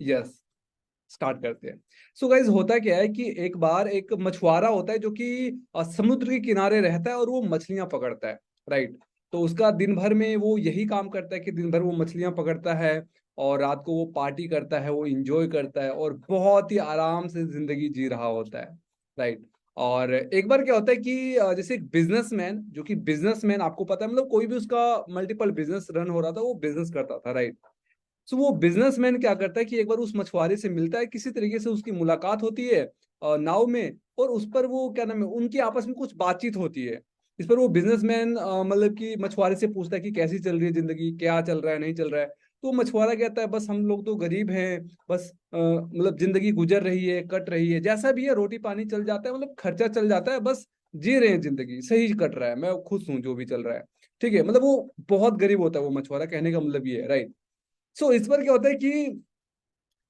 Yes, start करते हैं। So guys, होता क्या है कि एक बार एक मछुआरा होता है जो कि समुद्र के किनारे रहता है और वो मछलियां पकड़ता है, राइट। तो उसका दिन भर में वो यही काम करता है कि दिन भर वो मछलियां पकड़ता है और रात को वो पार्टी करता है, वो इंजॉय करता है और बहुत ही आराम से जिंदगी जी रहा होता है, राइट। और एक बार क्या होता है कि जैसे एक बिजनेसमैन, जो कि बिजनेसमैन आपको पता है, मतलब कोई भी उसका मल्टीपल बिजनेस रन हो रहा था, वो बिजनेस करता था, राइट। सो वो बिजनेसमैन क्या करता है कि एक बार उस मछुआरे से मिलता है, किसी तरीके से उसकी मुलाकात होती है नाव में, और उस पर वो क्या नाम है, उनकी आपस में कुछ बातचीत होती है। इस पर वो बिजनेसमैन मतलब कि मछुआरे से पूछता है कि कैसी चल रही है जिंदगी, क्या चल रहा है, नहीं चल रहा है। तो मछुआरा कहता है बस हम लोग तो गरीब हैं, बस मतलब जिंदगी गुजर रही है, कट रही है, जैसा भी है रोटी पानी चल जाता है, मतलब खर्चा चल जाता है, बस जी रहे हैं, जिंदगी सही कट रहा है, मैं खुश हूँ जो भी चल रहा है। ठीक है, मतलब वो बहुत गरीब होता है वो मछुआरा, कहने का मतलब ये है, राइट। सो इस पर क्या होता है कि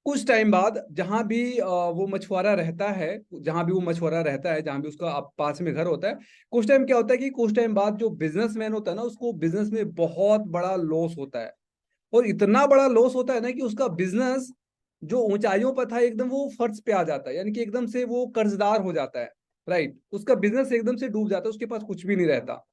कुछ टाइम बाद जहां भी वो मछुआरा रहता है, जहां भी वो मछुआरा रहता है, जहां भी उसका पास में घर होता है, कुछ टाइम क्या होता है कि कुछ टाइम बाद जो बिजनेसमैन होता है ना, उसको बिजनेस में बहुत बड़ा लॉस होता है। और इतना बड़ा लॉस होता है ना कि उसका बिजनेस जो ऊंचाइयों पर था, एकदम वो फर्श पे आ जाता है, यानी कि एकदम से वो कर्जदार हो जाता है, राइट। उसका बिजनेस एकदम से डूब जाता है, उसके पास कुछ भी नहीं रहता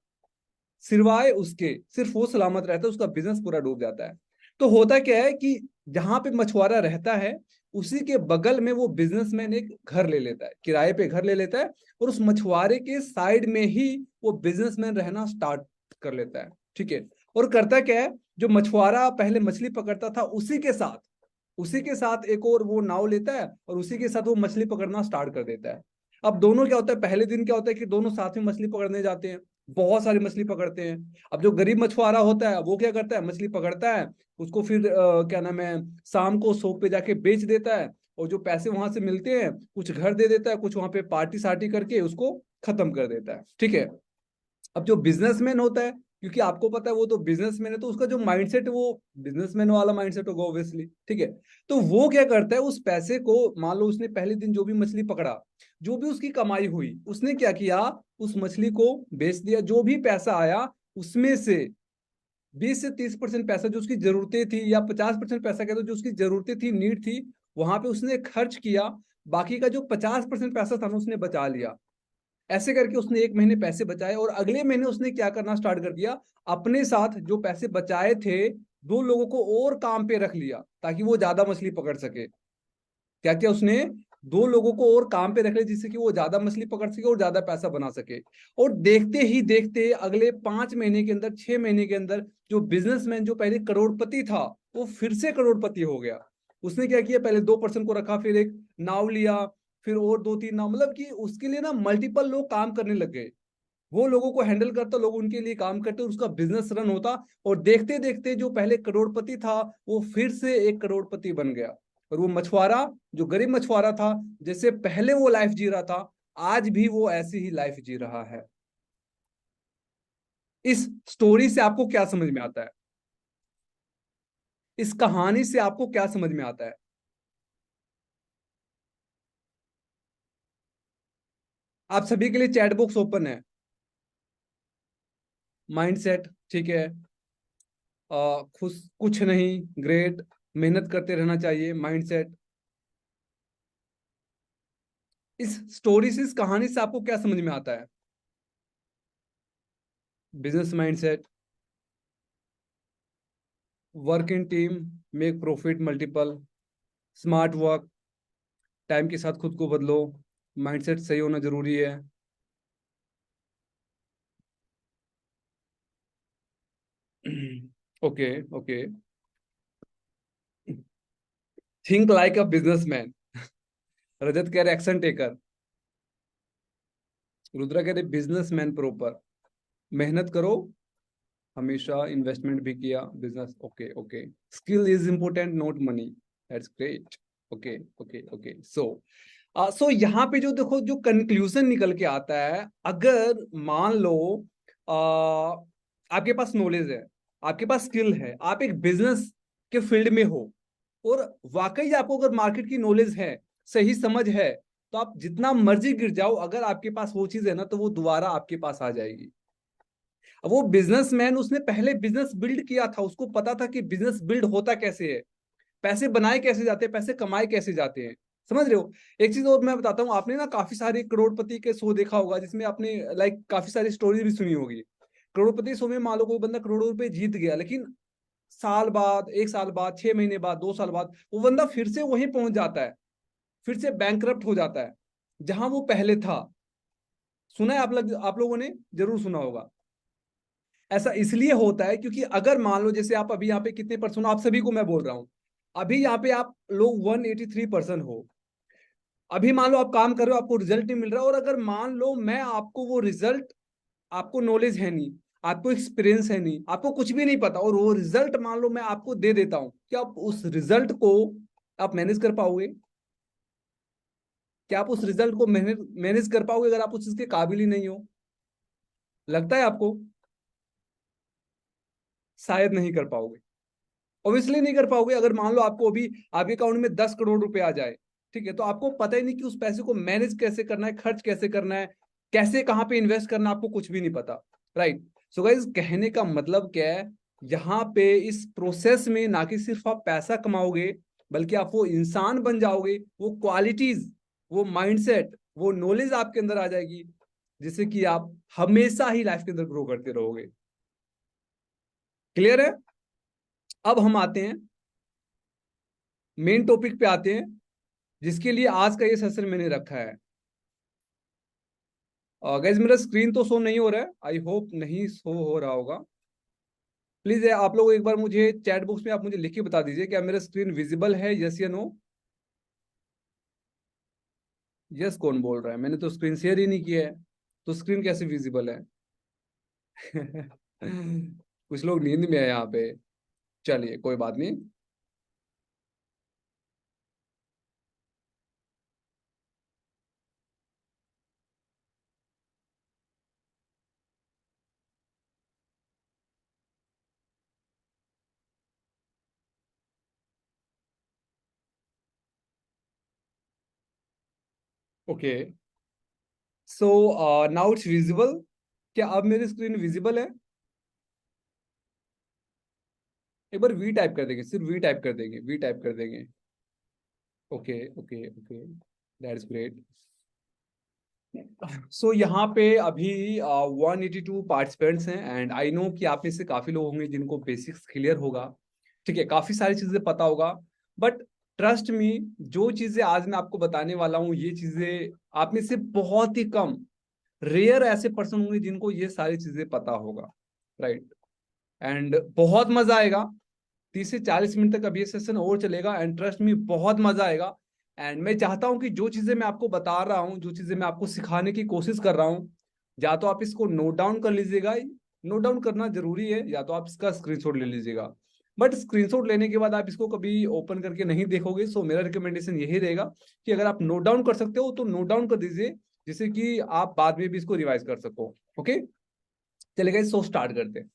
सिवाय उसके, सिर्फ वो सलामत रहता है, उसका बिजनेस पूरा डूब जाता है। तो होता क्या है कि जहां पे मछुआरा रहता है, उसी के बगल में वो बिजनेसमैन एक घर ले लेता है, किराए पे घर ले लेता है, और उस मछुआरे के साइड में ही वो बिजनेसमैन रहना स्टार्ट कर लेता है। ठीक है। और करता क्या है, जो मछुआरा पहले मछली पकड़ता था, उसी के साथ एक और वो नाव लेता है, और उसी के साथ वो मछली पकड़ना स्टार्ट कर देता है। अब दोनों क्या होता है, पहले दिन क्या होता है कि दोनों साथ में मछली पकड़ने जाते हैं, बहुत सारी मछली पकड़ते हैं। अब जो गरीब मछुआरा होता है वो क्या करता है, मछली पकड़ता है, उसको फिर क्या नाम है, शाम को शॉप पे जाके बेच देता है, और जो पैसे वहां से मिलते हैं, कुछ घर दे देता है, कुछ वहां पे पार्टी सार्टी करके उसको खत्म कर देता है। ठीक है। अब जो बिजनेसमैन होता है, क्योंकि आपको पता है वो तो बिजनेसमैन है, तो उसका जो माइंडसेट है वो बिजनेसमैन वाला माइंडसेट होगा ऑब्वियसली। ठीक है। तो वो क्या करता है, उस पैसे को, मान लो उसने पहले दिन जो भी मछली पकड़ा, जो भी उसकी कमाई हुई, उसने क्या किया, उस मछली को बेच दिया। जो भी पैसा आया उसमें से 20 से 30% पैसा जो उसकी जरूरतें थी, या 50% पैसा कहते जो उसकी जरूरतें थी, नीड थी, वहां पे उसने खर्च किया। बाकी का जो 50% पैसा था ना, उसने बचा लिया। ऐसे करके उसने एक महीने पैसे बचाए, और अगले महीने उसने क्या करना स्टार्ट कर दिया, अपने साथ जो पैसे बचाए थे, दो लोगों को और काम पे रख लिया ताकि वो ज्यादा मछली पकड़ सके। क्या किया उसने, दो लोगों को और काम पे रख लिया, जिससे कि वो ज्यादा मछली पकड़ सके और ज्यादा पैसा बना सके। और देखते ही देखते अगले 5 महीने के अंदर, 6 महीने के अंदर, जो बिजनेसमैन जो पहले करोड़पति था, वो फिर से करोड़पति हो गया। उसने क्या किया, पहले 2% को रखा, फिर एक नाव लिया, फिर और दो तीन नाव, मतलब कि उसके लिए ना मल्टीपल लोग काम करने लग गए। वो लोगों को हैंडल करता, लोग उनके लिए काम करते, और उसका बिजनेस रन होता। और देखते देखते जो पहले करोड़पति था, वो फिर से एक करोड़पति बन गया। और वो मछुआरा, जो गरीब मछुआरा था, जैसे पहले वो लाइफ जी रहा था, आज भी वो ऐसी ही लाइफ जी रहा है। इस स्टोरी से आपको क्या समझ में आता है, इस कहानी से आपको क्या समझ में आता है? आप सभी के लिए चैट बॉक्स ओपन है। माइंडसेट, ठीक है। खुश कुछ नहीं, ग्रेट, मेहनत करते रहना चाहिए, माइंडसेट। इस स्टोरी से, इस कहानी से आपको क्या समझ में आता है? Business mindset, work in team, make profit multiple, smart work, time के साथ खुद को बदलो, माइंडसेट सही होना जरूरी है। Okay, okay. Think like a businessman, Rajat कह रहे एक्शन टेकर, रुद्रा कह रहे बिजनेसमैन प्रॉपर, मेहनत करो, हमेशा इन्वेस्टमेंट भी किया, business, okay okay. Skill is important, not money, that's great. Okay okay okay. So यहाँ पे जो देखो, जो कंक्लूजन निकल के आता है, अगर मान लो आपके पास नॉलेज है, आपके पास स्किल है, आप एक बिजनेस के फील्ड में हो, और वाकई आपको अगर मार्केट की नॉलेज है, सही समझ है, तो आप जितना मर्जी गिर जाओ, अगर आपके पास वो चीज है ना, तो वो दोबारा आपके पास आ जाएगी। अब वो बिजनेसमैन, उसने पहले बिजनेस बिल्ड किया था, उसको पता था कि बिजनेस बिल्ड होता कैसे है। पैसे बनाए कैसे जाते हैं, पैसे कमाए कैसे जाते हैं, समझ रहे हो। एक चीज और मैं बताता हूँ, आपने ना काफी सारे करोड़पति के शो देखा होगा, जिसमें आपने लाइक काफी सारी स्टोरी भी सुनी होगी। करोड़पति शो में मान लो कोई बंदा करोड़ों रुपए जीत गया, लेकिन साल बाद, 1 साल बाद, 6 महीने बाद, 2 साल बाद वो बंदा फिर से वहीं पहुंच जाता है, फिर से बैंकरप्ट हो जाता है जहां वो पहले था। सुना है आप लोगों ने जरूर सुना होगा। ऐसा इसलिए होता है क्योंकि अगर मान लो जैसे आप अभी यहाँ पे कितने परसेंट, आप सभी को मैं बोल रहा हूँ, अभी यहाँ पे आप लोग 183% हो। अभी मान लो आप काम कर रहे हो, आपको रिजल्ट नहीं मिल रहा, और अगर मान लो मैं आपको वो रिजल्ट, आपको नॉलेज है नहीं, आपको एक्सपीरियंस है नहीं, आपको कुछ भी नहीं पता, और वो रिजल्ट मान लो मैं आपको दे देता हूं, क्या आप उस रिजल्ट को आप मैनेज कर पाओगे? क्या आप उस रिजल्ट को मैनेज मैनेज कर पाओगे अगर आप उस चीज के काबिल ही नहीं हो? लगता है आपको? शायद नहीं कर पाओगे। ऑब्वियसली नहीं कर पाओगे। अगर मान लो आपको अभी आपके अकाउंट में 10 करोड़ रुपए आ जाए, ठीक है, तो आपको पता ही नहीं कि उस पैसे को मैनेज कैसे करना है, खर्च कैसे करना है, कैसे कहाँ पे इन्वेस्ट करना है, आपको कुछ भी नहीं पता। राइट। सो गाइस, कहने का मतलब क्या है, यहाँ पे इस प्रोसेस में ना कि सिर्फ आप पैसा कमाओगे, बल्कि आप वो इंसान बन जाओगे, वो क्वालिटीज, वो माइंडसेट, वो नॉलेज आपके अंदर आ जाएगी, जिससे कि आप हमेशा ही लाइफ के अंदर ग्रो करते रहोगे। क्लियर है? अब हम आते हैं मेन टॉपिक पे आते हैं, जिसके लिए आज का ये सेशन मैंने रखा है। गाइस, मेरा स्क्रीन तो शो नहीं हो रहा है, आई होप नहीं शो हो रहा होगा। प्लीज आप लोग एक बार मुझे चैट बॉक्स में आप मुझे लिख के बता दीजिए, क्या मेरा स्क्रीन विजिबल है, यस या नो। यस कौन बोल रहा है? मैंने तो स्क्रीन शेयर ही नहीं किया है, तो स्क्रीन कैसे विजिबल है? कुछ लोग नींद में है यहाँ पे। चलिए कोई बात नहीं। Okay, so now it's visible. क्या अब मेरी स्क्रीन विजिबल है? एक बार वी टाइप कर देंगे, सिर्फ वी टाइप कर देंगे, वी टाइप कर देंगे। Okay okay okay, that's great. So यहाँ पे अभी 182 पार्टिसिपेंट्स हैं, एंड आई नो कि आप में से काफी लोग होंगे जिनको बेसिक्स क्लियर होगा, ठीक है, काफी सारी चीजें पता होगा। बट ट्रस्ट मी, जो चीजें आज मैं आपको बताने वाला हूँ, ये चीजें आप में से बहुत ही कम, रेयर ऐसे पर्सन होंगे जिनको ये सारी चीजें पता होगा। राइट। एंड बहुत मजा आएगा। 30 से 40 मिनट तक अब ये सेशन और चलेगा, एंड ट्रस्ट मी बहुत मजा आएगा। एंड मैं चाहता हूं कि जो चीजें मैं आपको बता रहा हूँ, जो चीजें मैं आपको सिखाने की कोशिश कर रहा हूँ, या तो आप इसको नोट डाउन कर लीजिएगा, नोट डाउन करना जरूरी है, या तो आप इसका स्क्रीनशॉट ले लीजिएगा। बट स्क्रीनशॉट लेने के बाद आप इसको कभी ओपन करके नहीं देखोगे, सो मेरा रिकमेंडेशन यही रहेगा कि अगर आप नोट डाउन कर सकते हो तो नोट डाउन कर दीजिए, जिससे कि आप बाद में भी इसको रिवाइज कर सको। ओके, चलेगा, सो स्टार्ट करते हैं।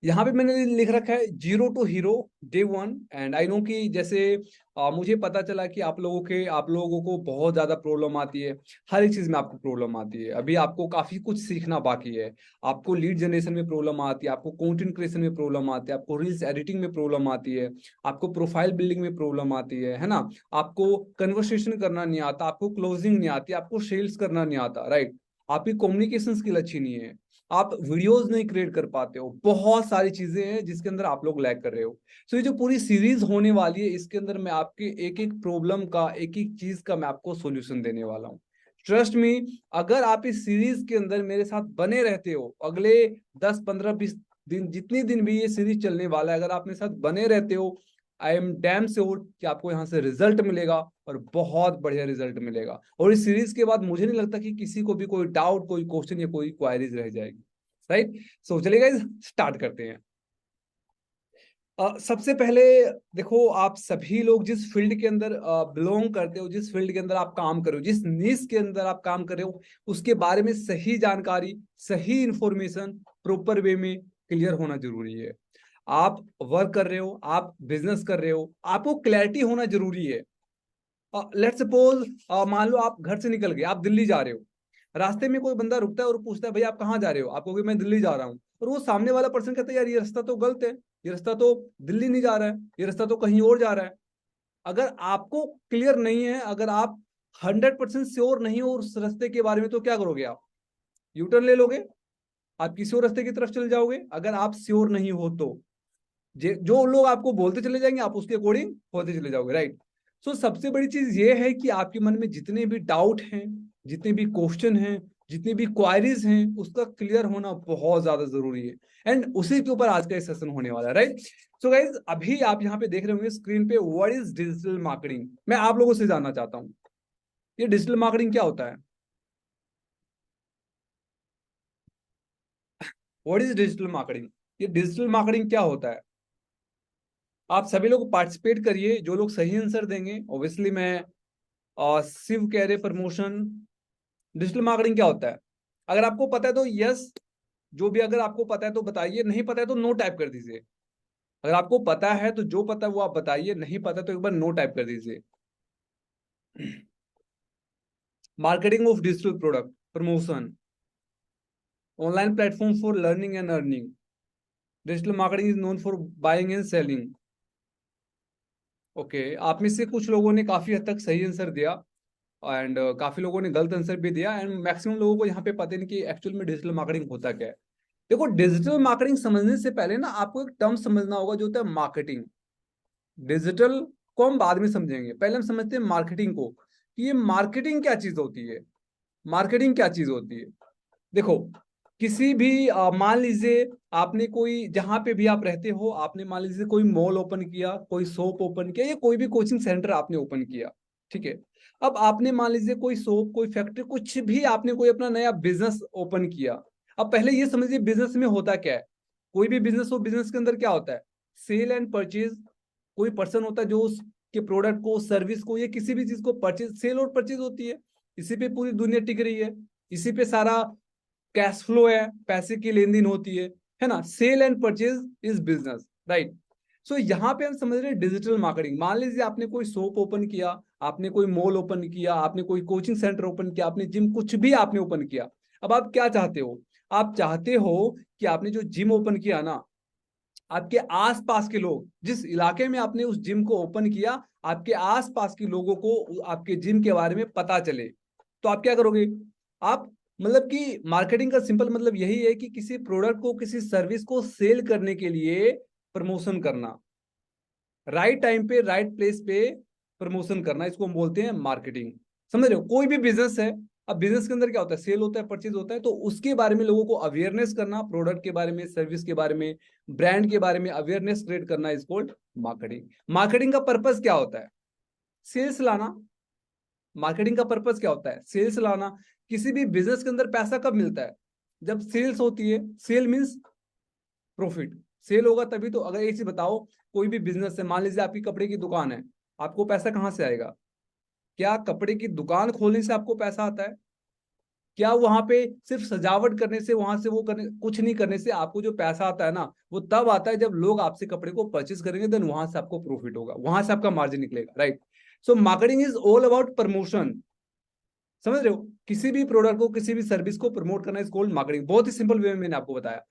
यहाँ पे मैंने लिख रखा है zero to hero day one. And I know कि जैसे मुझे पता चला कि आप लोगों को बहुत ज्यादा प्रॉब्लम आती है, हर एक चीज में आपको प्रॉब्लम आती है, अभी आपको काफी कुछ सीखना बाकी है। आपको लीड जनरेशन में प्रॉब्लम आती है, आपको कंटेंट क्रिएशन में प्रॉब्लम आती है, आपको रील्स एडिटिंग में प्रॉब्लम आती है, आपको प्रोफाइल बिल्डिंग में प्रॉब्लम आती है ना, आपको कन्वर्सेशन करना नहीं आता, आपको क्लोजिंग नहीं आती, आपको सेल्स करना नहीं आता, राइट, आपकी कम्युनिकेशन स्किल अच्छी नहीं है, आप वीडियोस नहीं क्रिएट कर पाते हो, बहुत सारी चीजें हैं जिसके अंदर आप लोग लैग कर रहे हो। सो ये जो पूरी सीरीज होने वाली है, इसके अंदर मैं आपके एक एक प्रॉब्लम का, एक एक चीज का मैं आपको सॉल्यूशन देने वाला हूँ। ट्रस्ट मी, अगर आप इस सीरीज के अंदर मेरे साथ बने रहते हो, अगले 10 15 20 दिन, जितनी दिन भी ये सीरीज चलने वाला है, अगर आप मेरे साथ बने रहते हो, आई एम डैम श्योर कि आपको यहाँ से रिजल्ट मिलेगा, और बहुत बढ़िया रिजल्ट मिलेगा। और इस सीरीज के बाद मुझे नहीं लगता कि किसी को भी कोई डाउट, कोई क्वेश्चन या कोई क्वायरीज रह जाएगी। राइट। सो चलिए गाइस, स्टार्ट करते हैं। सबसे पहले देखो, आप सभी लोग जिस फील्ड के अंदर बिलोंग करते हो, जिस फील्ड के अंदर आप काम कर रहे हो, जिस नीश के अंदर आप काम कर रहे हो, उसके बारे में सही जानकारी, सही इंफॉर्मेशन प्रॉपर वे में क्लियर होना जरूरी है। आप वर्क कर रहे हो, आप बिजनेस कर रहे हो, आपको क्लैरिटी होना जरूरी है। लेट्स सपोज, मान लो आप घर से निकल गए, आप दिल्ली जा रहे हो, रास्ते में कोई बंदा रुकता है और पूछता है भाई आप कहाँ जा रहे हो, आप कहोगे मैं दिल्ली जा रहा हूँ, और वो सामने वाला पर्सन कहता है यार ये रास्ता तो गलत है, ये रास्ता तो दिल्ली नहीं जा रहा है, ये रास्ता तो कहीं और जा रहा है। अगर आपको क्लियर नहीं है, अगर आप 100% श्योर नहीं हो उस रास्ते के बारे में, तो क्या करोगे आप? यू टर्न ले लोगे, आप किसी और रास्ते की तरफ चले जाओगे। अगर आप श्योर नहीं हो तो जो लोग आपको बोलते चले जाएंगे, आप उसके अकॉर्डिंग होते चले जाओगे, राइट। सो सबसे बड़ी चीज ये है कि आपके मन में जितने भी डाउट हैं, जितने भी क्वेश्चन हैं, जितनी भी क्वायरीज हैं, उसका क्लियर होना बहुत ज्यादा जरूरी है। एंड उसी के ऊपर आज का सेशन होने वाला है, राइट। सो गाइज, अभी आप यहाँ पे देख रहे होंगे स्क्रीन पे, व्हाट इज डिजिटल मार्केटिंग। मैं आप लोगों से जानना चाहता हूँ, ये डिजिटल मार्केटिंग क्या होता है? What is digital marketing? ये डिजिटल मार्केटिंग क्या होता है? आप सभी लोग पार्टिसिपेट करिए, जो लोग सही आंसर देंगे ऑब्वियसली मैं शिव कह रहे प्रमोशन। डिजिटल मार्केटिंग क्या होता है? अगर आपको पता है तो यस, जो भी अगर आपको पता है तो बताइए, नहीं पता है तो नो टाइप कर दीजिए। अगर आपको पता है तो जो पता है वो आप बताइए, नहीं पता तो एक बार नो टाइप कर दीजिए। Marketing of digital product promotion, online platform for learning and earning. Digital marketing is known for buying and selling. Okay, आप में से कुछ लोगों ने काफी हद तक सही आंसर दिया, एंड काफी लोगों ने गलत आंसर भी दिया, एंड मैक्सिमम लोगों को यहाँ पे पता नहीं कि एक्चुअल में डिजिटल मार्केटिंग होता क्या है। देखो, डिजिटल मार्केटिंग समझने से पहले ना आपको एक टर्म समझना होगा जो होता है मार्केटिंग। डिजिटल को हम बाद में समझेंगे, पहले हम समझते हैं मार्केटिंग को, कि ये मार्केटिंग क्या चीज होती है। मार्केटिंग क्या चीज होती है? देखो, किसी भी मान लीजिए आपने कोई, जहां पे भी आप रहते हो, आपने मान लीजिए कोई मॉल ओपन किया, कोई शॉप ओपन किया, या कोई भी कोचिंग सेंटर आपने ओपन किया, ठीक है। अब आपने मान लीजिए कोई शॉप, कोई फैक्ट्री, कुछ भी आपने कोई अपना नया बिजनेस ओपन किया। अब पहले ये समझिए बिजनेस में होता क्या है। कोई भी बिजनेस हो, बिजनेस के अंदर क्या होता है? Sell and purchase. कोई पर्सन होता है जो उसके प्रोडक्ट को, सर्विस को, या किसी भी चीज को परचेज, सेल और परचेज होती है। इसी पे पूरी दुनिया टिक रही है, इसी पे सारा कैश फ्लो है, पैसे की लेन देन होती है ना। Sale and purchase is business, right. So यहाँ पे हम समझ रहे हैं डिजिटल मार्केटिंग। मान लीजिए आपने कोई शॉप ओपन किया, आपने कोई मॉल ओपन किया, आपने कोई कोचिंग सेंटर ओपन किया, आपने जिम, कुछ भी आपने ओपन किया। अब आप क्या चाहते हो? आप चाहते हो कि आपने जो जिम ओपन किया ना, आपके आसपास के लोग, जिस इलाके में आपने उस जिम को ओपन किया, आपके आसपास के लोगों को आपके जिम के बारे में पता चले। तो आप क्या करोगे? आप, मतलब कि मार्केटिंग का सिंपल मतलब यही है कि किसी प्रोडक्ट को, किसी सर्विस को सेल करने के लिए प्रमोशन करना, राइट टाइम पे, राइट प्लेस पे प्रमोशन करना, इसको हम बोलते हैं मार्केटिंग। समझ रहे हो? कोई भी बिजनेस है, अब बिजनेस के अंदर क्या होता है? सेल होता है, परचेज होता है, तो उसके बारे में लोगों को अवेयरनेस करना, प्रोडक्ट के बारे में, सर्विस के बारे में, ब्रांड के बारे में अवेयरनेस क्रिएट करना इज कॉल्ड मार्केटिंग। मार्केटिंग का पर्पस क्या होता है? सेल्स लाना। मार्केटिंग का पर्पस क्या होता है? सेल्स लाना। किसी भी बिजनेस के अंदर पैसा कब मिलता है? जब सेल्स होती है। Cell means profit. सेल होगा तभी तो। अगर एक चीज बताओ, कोई भी बिजनेस है, मान लीजिए आपकी कपड़े की दुकान है, आपको पैसा कहाँ से आएगा? क्या कपड़े की दुकान खोलने से आपको पैसा आता है? क्या वहां पे सिर्फ सजावट करने से, वहां से वो करने, कुछ नहीं करने से आपको जो पैसा आता है ना, वो तब आता है जब लोग आपसे कपड़े को परचेस करेंगे, देन वहां से आपको प्रॉफिट होगा, वहां से आपका मार्जिन निकलेगा, right. So marketing is all about promotion. समझ रहे हो? किसी भी प्रोडक्ट को, किसी भी सर्विस को प्रमोट करना इज कॉल्ड मार्केटिंग। बहुत ही सिंपल वे में मैंने आपको बताया।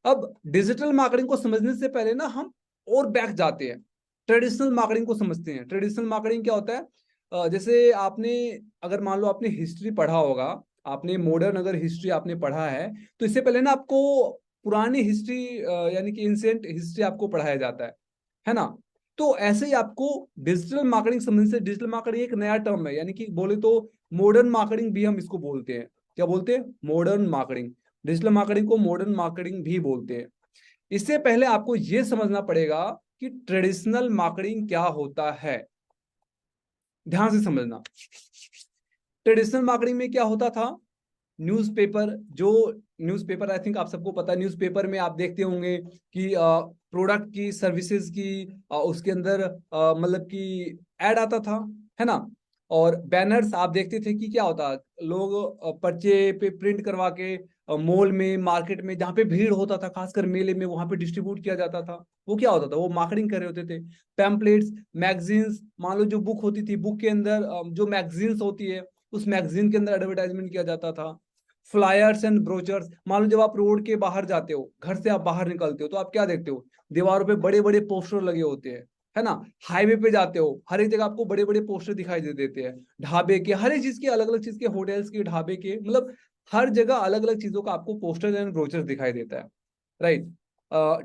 अब डिजिटल मार्केटिंग को समझने से पहले ना हम और बैक जाते हैं, ट्रेडिशनल मार्केटिंग को समझते हैं। ट्रेडिशनल मार्केटिंग क्या होता है? जैसे आपने, अगर मान लो आपने हिस्ट्री पढ़ा होगा, आपने मॉडर्न अगर हिस्ट्री आपने पढ़ा है, तो इससे पहले ना आपको पुरानी हिस्ट्री, यानी कि एंशिएंट हिस्ट्री आपको पढ़ाया जाता है ना। तो ऐसे ही आपको डिजिटल मार्केटिंग समझने से, डिजिटल मार्केटिंग एक नया टर्म है, यानी कि बोले तो मॉडर्न मार्केटिंग भी हम इसको बोलते हैं। क्या बोलते हैं? Modern marketing. डिजिटल मार्केटिंग को मॉडर्न मार्केटिंग भी बोलते हैं। इससे पहले आपको यह समझना पड़ेगा कि ट्रेडिशनल मार्केटिंग क्या होता है। ध्यान से समझना। ट्रेडिशनल मार्केटिंग में क्या होता था? न्यूज़पेपर, जो न्यूज़पेपर, आई थिंक आप सबको पता है, न्यूज़पेपर में आप देखते होंगे कि प्रोडक्ट की, सर्विसेज की, उसके अंदर मतलब कि ऐड आता था, है ना। और बैनर्स आप देखते थे कि क्या होता, लोग पर्चे पे प्रिंट करवा के मॉल में, मार्केट में, जहाँ पे भीड़ होता था, खासकर मेले में, वहां पे डिस्ट्रीब्यूट किया जाता था। वो क्या होता था? वो मार्केटिंग कर रहे होते थे। पैम्पलेट्स, मैगजीन्स, मान लो जो बुक होती थी, बुक के अंदर जो मैगजीन्स होती है, उस मैगजीन के अंदर एडवर्टाइजमेंट किया जाता था। फ्लायर्स एंड ब्रोचर्स, मान लो जब आप रोड के बाहर जाते हो, घर से आप बाहर निकलते हो, तो आप क्या देखते हो? दीवारों पे बड़े बड़े पोस्टर लगे होते हैं, है ना। हाईवे पे जाते हो, हर एक जगह आपको बड़े बड़े पोस्टर दिखाई दे देते हैं, ढाबे के, हर एक चीज के, अलग अलग चीज के, होटल्स के, ढाबे के, मतलब हर जगह अलग अलग चीजों का आपको पोस्टर एंड ब्रोचर दिखाई देता है, राइट।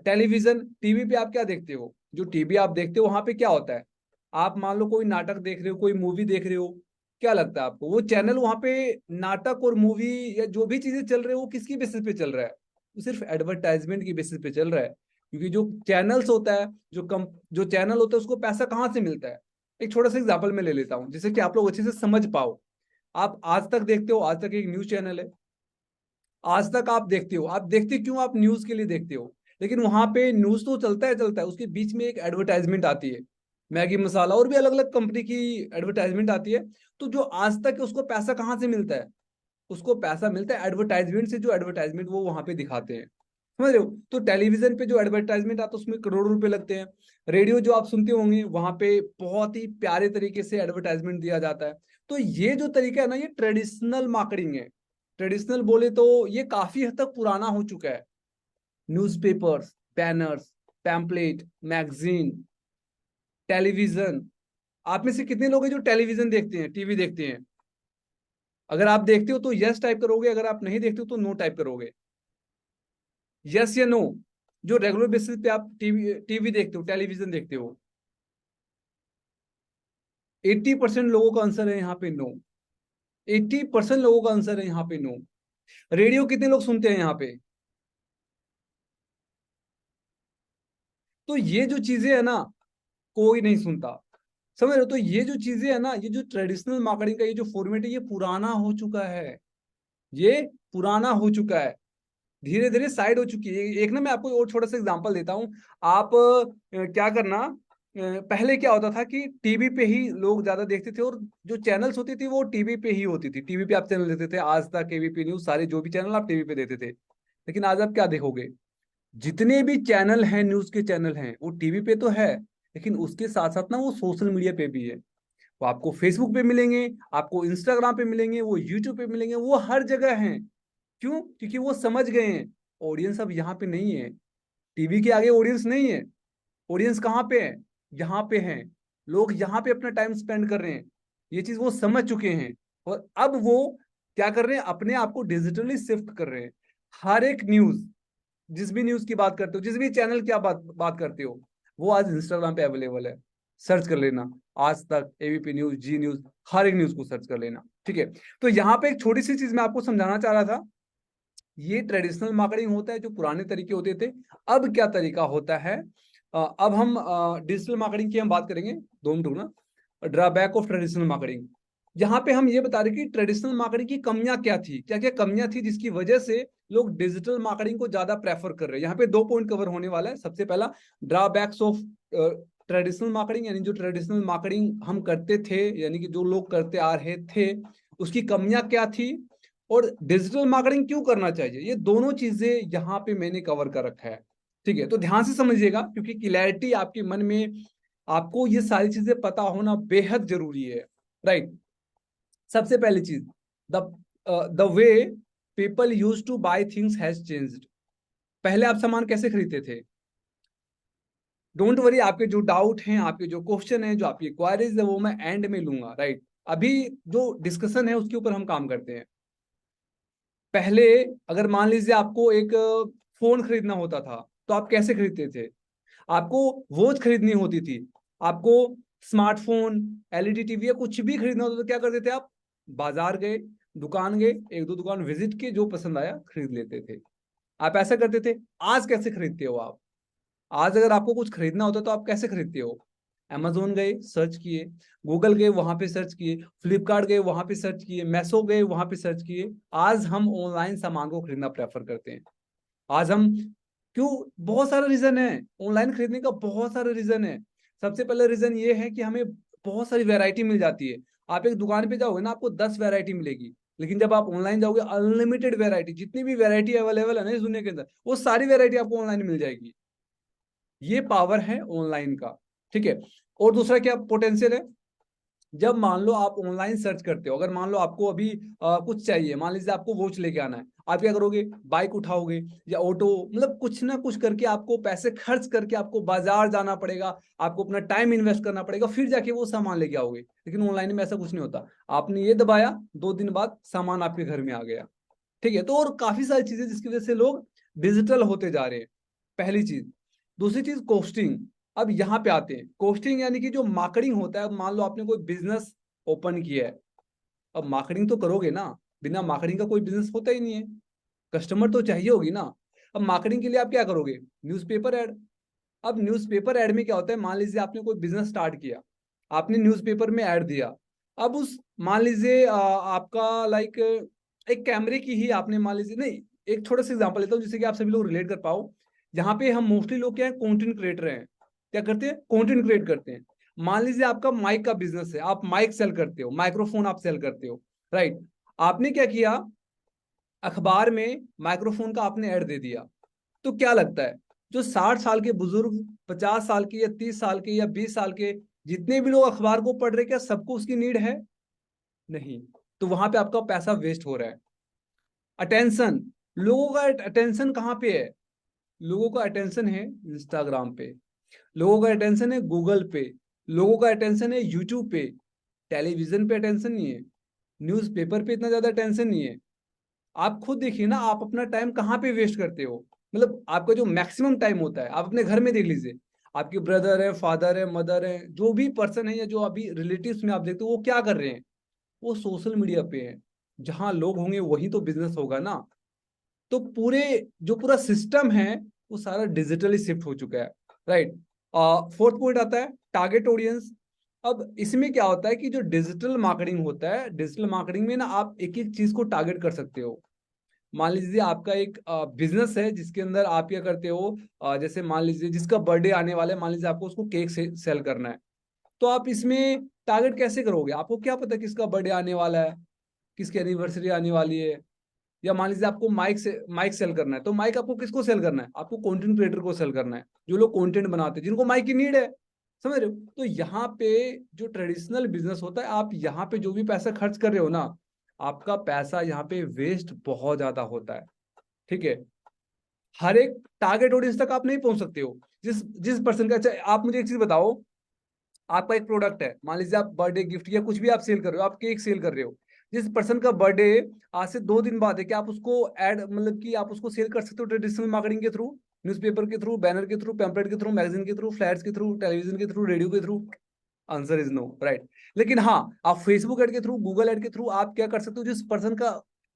टेलीविजन, टीवी पे आप क्या देखते हो, जो टीवी आप देखते हो वहां पे क्या होता है, आप मान लो कोई नाटक देख रहे हो, कोई मूवी देख रहे हो, क्या लगता है आपको वो चैनल वहां पे नाटक और मूवी या जो भी चीजें चल रहे हो वो किसकी बेसिस पे चल रहा है, वो सिर्फ एडवर्टाइजमेंट की बेसिस पे चल रहा है। क्योंकि जो चैनल्स होता है, जो चैनल होता है उसको पैसा कहाँ से मिलता है। एक छोटा सा एग्जाम्पल मैं ले लेता हूँ जिससे कि आप लोग अच्छे से समझ पाओ। आप आज तक देखते हो, आज तक एक न्यूज चैनल है, आज तक आप देखते हो, आप देखते क्यों, आप न्यूज के लिए देखते हो, लेकिन वहां पे न्यूज तो चलता है, उसके बीच में एक एडवर्टाइजमेंट आती है, मैगी मसाला और भी अलग अलग कंपनी की एडवर्टाइजमेंट आती है। तो जो आज तक है उसको पैसा कहाँ से मिलता है, उसको पैसा मिलता है एडवर्टाइजमेंट से, जो एडवर्टाइजमेंट वो वहां पे दिखाते हैं, समझ रहे हो। तो टेलीविजन पे जो एडवर्टाइजमेंट आता है उसमें करोड़ों रुपए लगते हैं। रेडियो जो आप सुनते होंगे वहां पे बहुत ही प्यारे तरीके से एडवर्टाइजमेंट दिया जाता है। तो ये जो तरीका है ना, ये ट्रेडिशनल मार्केटिंग है। ट्रेडिशनल बोले तो ये काफी हद तक पुराना हो चुका है। Newspapers, banners, pamphlet, magazine, television. आप में से कितने लोग हैं जो टेलीविजन देखते हैं, टीवी देखते हैं? अगर आप देखते हो तो यस टाइप करोगे, अगर आप नहीं देखते हो तो नो टाइप करोगे। यस या नो, जो रेगुलर बेसिस पे आप टीवी टीवी देखते हो, टेलीविजन देखते हो। 80% लोगों का आंसर है यहाँ पे नो। 80% लोगों का आंसर है यहाँ पे नो। रेडियो कितने लोग सुनते हैं यहाँ पे? तो ये जो चीजें है ना, कोई नहीं सुनता, समझ रहे हो। तो ये जो चीजें है ना, ये जो ट्रेडिशनल मार्केटिंग का ये जो फॉर्मेट है, ये पुराना हो चुका है, ये पुराना हो चुका है, धीरे धीरे साइड हो चुकी है। एक ना मैं आपको और छोटा सा एग्जांपल देता हूँ। आप क्या करना, पहले क्या होता था कि टीवी पे ही लोग ज्यादा देखते थे, और जो चैनल्स होती थी वो टीवी पे ही होती थी। टीवी पे आप चैनल देखते थे, आज तक, एबीपी न्यूज, सारे जो भी चैनल आप टीवी पे देखते थे। लेकिन आज आप क्या देखोगे, जितने भी चैनल हैं, न्यूज के चैनल हैं, वो टीवी पे तो है, लेकिन उसके साथ साथ ना वो सोशल मीडिया पे भी है। वो आपको फेसबुक पे मिलेंगे, आपको इंस्टाग्राम पे मिलेंगे, वो यूट्यूब पे मिलेंगे, वो हर जगह हैं। क्यों? क्योंकि वो समझ गए हैं ऑडियंस अब यहाँ पे नहीं है, टीवी के आगे ऑडियंस नहीं है। ऑडियंस कहाँ पे है? यहाँ पे है। लोग यहाँ पे अपना टाइम स्पेंड कर रहे हैं, ये चीज वो समझ चुके हैं। और अब वो क्या कर रहे हैं, अपने आप को डिजिटली शिफ्ट कर रहे हैं। हर एक न्यूज, जिस भी न्यूज की बात करते हो, जिस भी चैनल की आप बात करते हो, वो आज इंस्टाग्राम पे अवेलेबल है। सर्च कर लेना, आज तक, एबीपी न्यूज, जी न्यूज, हर एक न्यूज को सर्च कर लेना, ठीक है। तो यहाँ पे एक छोटी सी चीज मैं आपको समझाना चाह रहा था। ये ट्रेडिशनल मार्केटिंग होता है, जो पुराने तरीके होते थे। अब क्या तरीका होता है, अब हम डिजिटल मार्केटिंग की हम बात करेंगे। 2 मिनट ना, ड्रॉबैक ऑफ ट्रेडिशनल मार्केटिंग। यहाँ पे हम ये बता रहे कि ट्रेडिशनल मार्केटिंग की कमियां क्या थी, क्या क्या कमियां थी जिसकी वजह से लोग डिजिटल मार्केटिंग को ज्यादा प्रेफर कर रहे हैं। यहाँ पे 2 पॉइंट कवर होने वाला है। सबसे पहला, ड्रॉबैक्स ऑफ ट्रेडिशनल मार्केटिंग, यानी जो ट्रेडिशनल मार्केटिंग हम करते थे, यानी कि जो लोग करते आ रहे थे, उसकी कमियां क्या थी, और डिजिटल मार्केटिंग क्यों करना चाहिए। ये दोनों चीजें यहाँ पे मैंने कवर कर रखा है, ठीक है। तो ध्यान से समझिएगा, क्योंकि क्लैरिटी आपके मन में, आपको ये सारी चीजें पता होना बेहद जरूरी है, राइट। सबसे पहली चीज, the the way people use to buy things has changed. पहले आप सामान कैसे खरीदते थे? डोंट वरी, आपके जो डाउट हैं, आपके जो क्वेश्चन है, जो आपकी क्वारीज है, वो मैं एंड में लूंगा, राइट। अभी जो डिस्कशन है उसके ऊपर हम काम करते हैं। पहले अगर मान लीजिए आपको एक फोन खरीदना होता था, तो आप कैसे खरीदते थे? आपको वॉच खरीदनी होती थी, आपको स्मार्टफोन, एलईडी टीवी या कुछ भी खरीदना होता, तो क्या करते थे आप? बाजार गए, दुकान गए, एक दो दुकान विजिट किए, जो पसंद आया खरीद लेते थे। आप ऐसा करते थे। आज कैसे खरीदते हो आप? आज अगर आपको कुछ खरीदना होता तो आप कैसे खरीदते हो? अमेजोन गए, सर्च किए, गूगल गए, वहां पे सर्च किए, फ्लिपकार्ट गए, वहां पे सर्च किए, मैसो गए, वहां पे सर्च किए। आज हम ऑनलाइन सामान को खरीदना प्रेफर करते हैं। आज हम क्यों? बहुत सारा रीजन है ऑनलाइन खरीदने का, बहुत सारे रीजन है। सबसे पहले रीजन ये है कि हमें बहुत सारी वैरायटी मिल जाती है। आप एक दुकान पे जाओगे ना, आपको 10 वैरायटी मिलेगी, लेकिन जब आप ऑनलाइन जाओगे, अनलिमिटेड वैरायटी, जितनी भी वैरायटी अवेलेबल है ना इस दुनिया के अंदर, वो सारी वैरायटी आपको ऑनलाइन मिल जाएगी। ये पावर है ऑनलाइन का, ठीक है। और दूसरा क्या पोटेंशियल है? जब मान लो आप ऑनलाइन सर्च करते हो, अगर मान लो आपको अभी कुछ चाहिए, मान लीजिए आपको वॉच लेके आना है, आप क्या करोगे, बाइक उठाओगे या ऑटो, मतलब कुछ ना कुछ करके आपको पैसे खर्च करके आपको बाजार जाना पड़ेगा, आपको अपना टाइम इन्वेस्ट करना पड़ेगा, फिर जाके वो सामान लेके आओगे। लेकिन ऑनलाइन में ऐसा कुछ नहीं होता, आपने ये दबाया, 2 दिन बाद सामान आपके घर में आ गया। ठीक है, तो और काफी सारी चीजें जिसकी वजह से लोग डिजिटल होते जा रहे हैं, पहली चीज। दूसरी चीज कॉस्टिंग। अब यहाँ पे आते हैं, कॉस्टिंग यानी कि जो मार्केटिंग होता है। अब मान लो आपने कोई बिजनेस ओपन किया है, अब मार्केटिंग तो करोगे ना, बिना मार्केटिंग का कोई बिजनेस होता ही नहीं है, कस्टमर तो चाहिए होगी ना। अब मार्केटिंग के लिए आप क्या करोगे, न्यूज़पेपर ऐड। अब न्यूज़पेपर ऐड में क्या होता है, मान लीजिए आपने कोई बिजनेस स्टार्ट किया, आपने न्यूज़पेपर में ऐड दिया। अब उस, मान लीजिए आपका लाइक एक कैमरे की ही आपने, मान लीजिए, नहीं, एक छोटा सा एग्जांपल लेता हूँ जिससे कि आप सभी लोग रिलेट कर पाओ। यहाँ पे हम मोस्टली लोग क्या है, कंटेंट क्रिएटर हैं, क्या करते हैं, कंटेंट क्रिएट करते हैं। मान लीजिए आपका माइक का बिजनेस है, आप माइक सेल करते हो, माइक्रोफोन आप सेल करते हो, राइट। आपने क्या किया, अखबार में माइक्रोफोन का आपने ऐड दे दिया। तो क्या लगता है, जो 60 साल के बुजुर्ग, 50 साल के या 30 साल के या 20 साल के जितने भी लोग अखबार को पढ़ रहे, क्या सबको उसकी नीड है? नहीं। तो वहां पे आपका पैसा वेस्ट हो रहा है। अटेंशन, लोगों का अटेंशन कहाँ पे है, लोगों का अटेंशन है इंस्टाग्राम पे, लोगों का अटेंशन है गूगल पे, लोगों का अटेंशन है यूट्यूब पे। टेलीविजन पे अटेंशन नहीं है, न्यूज़पेपर पे इतना ज्यादा अटेंशन नहीं है। आप खुद देखिए ना, आप अपना टाइम कहाँ पे वेस्ट करते हो, मतलब आपका जो मैक्सिमम टाइम होता है, आप अपने घर में देख लीजिए, आपके ब्रदर है, फादर है, मदर है, जो भी पर्सन है या जो अभी रिलेटिव्स में आप देखते हो, वो क्या कर रहे हैं, वो सोशल मीडिया पे है। जहां लोग होंगे वहीं तो बिजनेस होगा ना। तो पूरे, जो पूरा सिस्टम है, वो सारा डिजिटली शिफ्ट हो चुका है, राइट। फोर्थ पॉइंट आता है टारगेट ऑडियंस। अब इसमें क्या होता है कि जो डिजिटल मार्केटिंग होता है, डिजिटल मार्केटिंग में ना आप एक एक चीज को टारगेट कर सकते हो। मान लीजिए आपका एक बिजनेस है जिसके अंदर आप क्या करते हो, जैसे मान लीजिए जिसका बर्थडे आने वाला है, मान लीजिए आपको उसको केक से सेल करना है। तो आप इसमें टारगेट कैसे करोगे, आपको क्या पता किसका बर्थडे आने वाला है, किसकी एनिवर्सरी आने वाली है। या मान लीजिए आपको माइक सेल करना है, तो माइक आपको किसको सेल करना है, आपको कंटेंट क्रिएटर को सेल करना है, जो लोग कंटेंट बनाते हैं, जिनको माइक की नीड है। समझ रहे हो? तो यहाँ पे जो ट्रेडिशनल बिजनेस होता है, आप यहाँ पे जो भी पैसा खर्च कर रहे हो ना, आपका पैसा यहाँ पे वेस्ट बहुत ज्यादा होता है। ठीक है, हर एक टारगेट ऑडियंस तक आप नहीं पहुंच सकते हो। जिस जिस पर्सन का, अच्छा आप मुझे एक चीज बताओ, आपका एक प्रोडक्ट है, मान लीजिए आप बर्थडे गिफ्ट या कुछ भी आप सेल कर रहे हो, आप केक सेल कर रहे हो। जिस पर्सन का बर्थडे आज से 2 दिन बाद है, क्या आप उसको ऐड, मतलब कि आप उसको सेल कर सकते हो ट्रेडिशनल मार्केटिंग के थ्रू, न्यूज़पेपर के थ्रू, बैनर के थ्रू, पैम्पलेट के थ्रू, मैगजीन के थ्रू, फ्लैट्स के थ्रू, टेलीविजन के थ्रू, रेडियो के through? Answer is no, right. लेकिन हाँ, आप फेसबुक एड के थ्रू, गूगल एड के थ्रू आप क्या कर सकते हो, जिस पर्सन का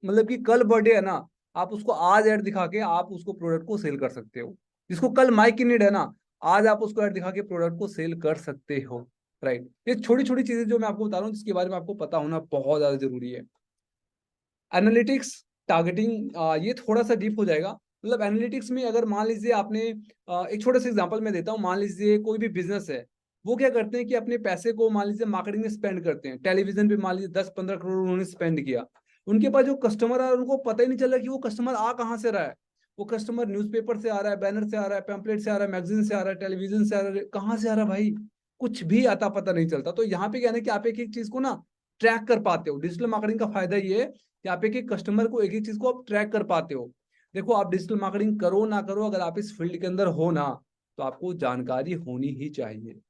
मतलब कि कल बर्थडे है ना, आप उसको आज ऐड दिखा के आप उसको प्रोडक्ट को सेल कर सकते हो। जिसको कल माइक की नीड है ना, आज आप उसको ऐड दिखा के प्रोडक्ट को सेल कर सकते हो, राइट। ये छोटी छोटी चीजें जो मैं आपको बता रहा हूँ, जिसके बारे में आपको पता होना बहुत ज्यादा जरूरी है। एनालिटिक्स, टारगेटिंग, ये थोड़ा सा डीप हो जाएगा। मतलब एनालिटिक्स में अगर मान लीजिए आपने, एक छोटा सा एग्जांपल मैं देता हूँ, मान लीजिए कोई भी बिजनेस है, वो क्या करते हैं कि अपने पैसे को मान लीजिए मार्केटिंग में स्पेंड करते हैं, टेलीविजन पे मान लीजिए 10-15 करोड़ उन्होंने स्पेंड किया। उनके पास जो कस्टमर आ रहा है, उनको पता ही नहीं चल रहा कि वो कस्टमर आ कहाँ से रहा है। वो कस्टमर न्यूज़पेपर से आ रहा है, बैनर से आ रहा है, पैम्पलेट से आ रहा है, मैगजीन से आ रहा है, टेलीविजन से आ रहा है, कहाँ से आ रहा है भाई, कुछ भी आता पता नहीं चलता। तो यहाँ पे क्या है ना कि आप एक एक चीज को ना ट्रैक कर पाते हो। डिजिटल मार्केटिंग का फायदा ये है कि आप एक एक कस्टमर को, एक एक चीज को आप ट्रैक कर पाते हो। देखो, आप डिजिटल मार्केटिंग करो ना करो, अगर आप इस फील्ड के अंदर हो ना, तो आपको जानकारी होनी ही चाहिए,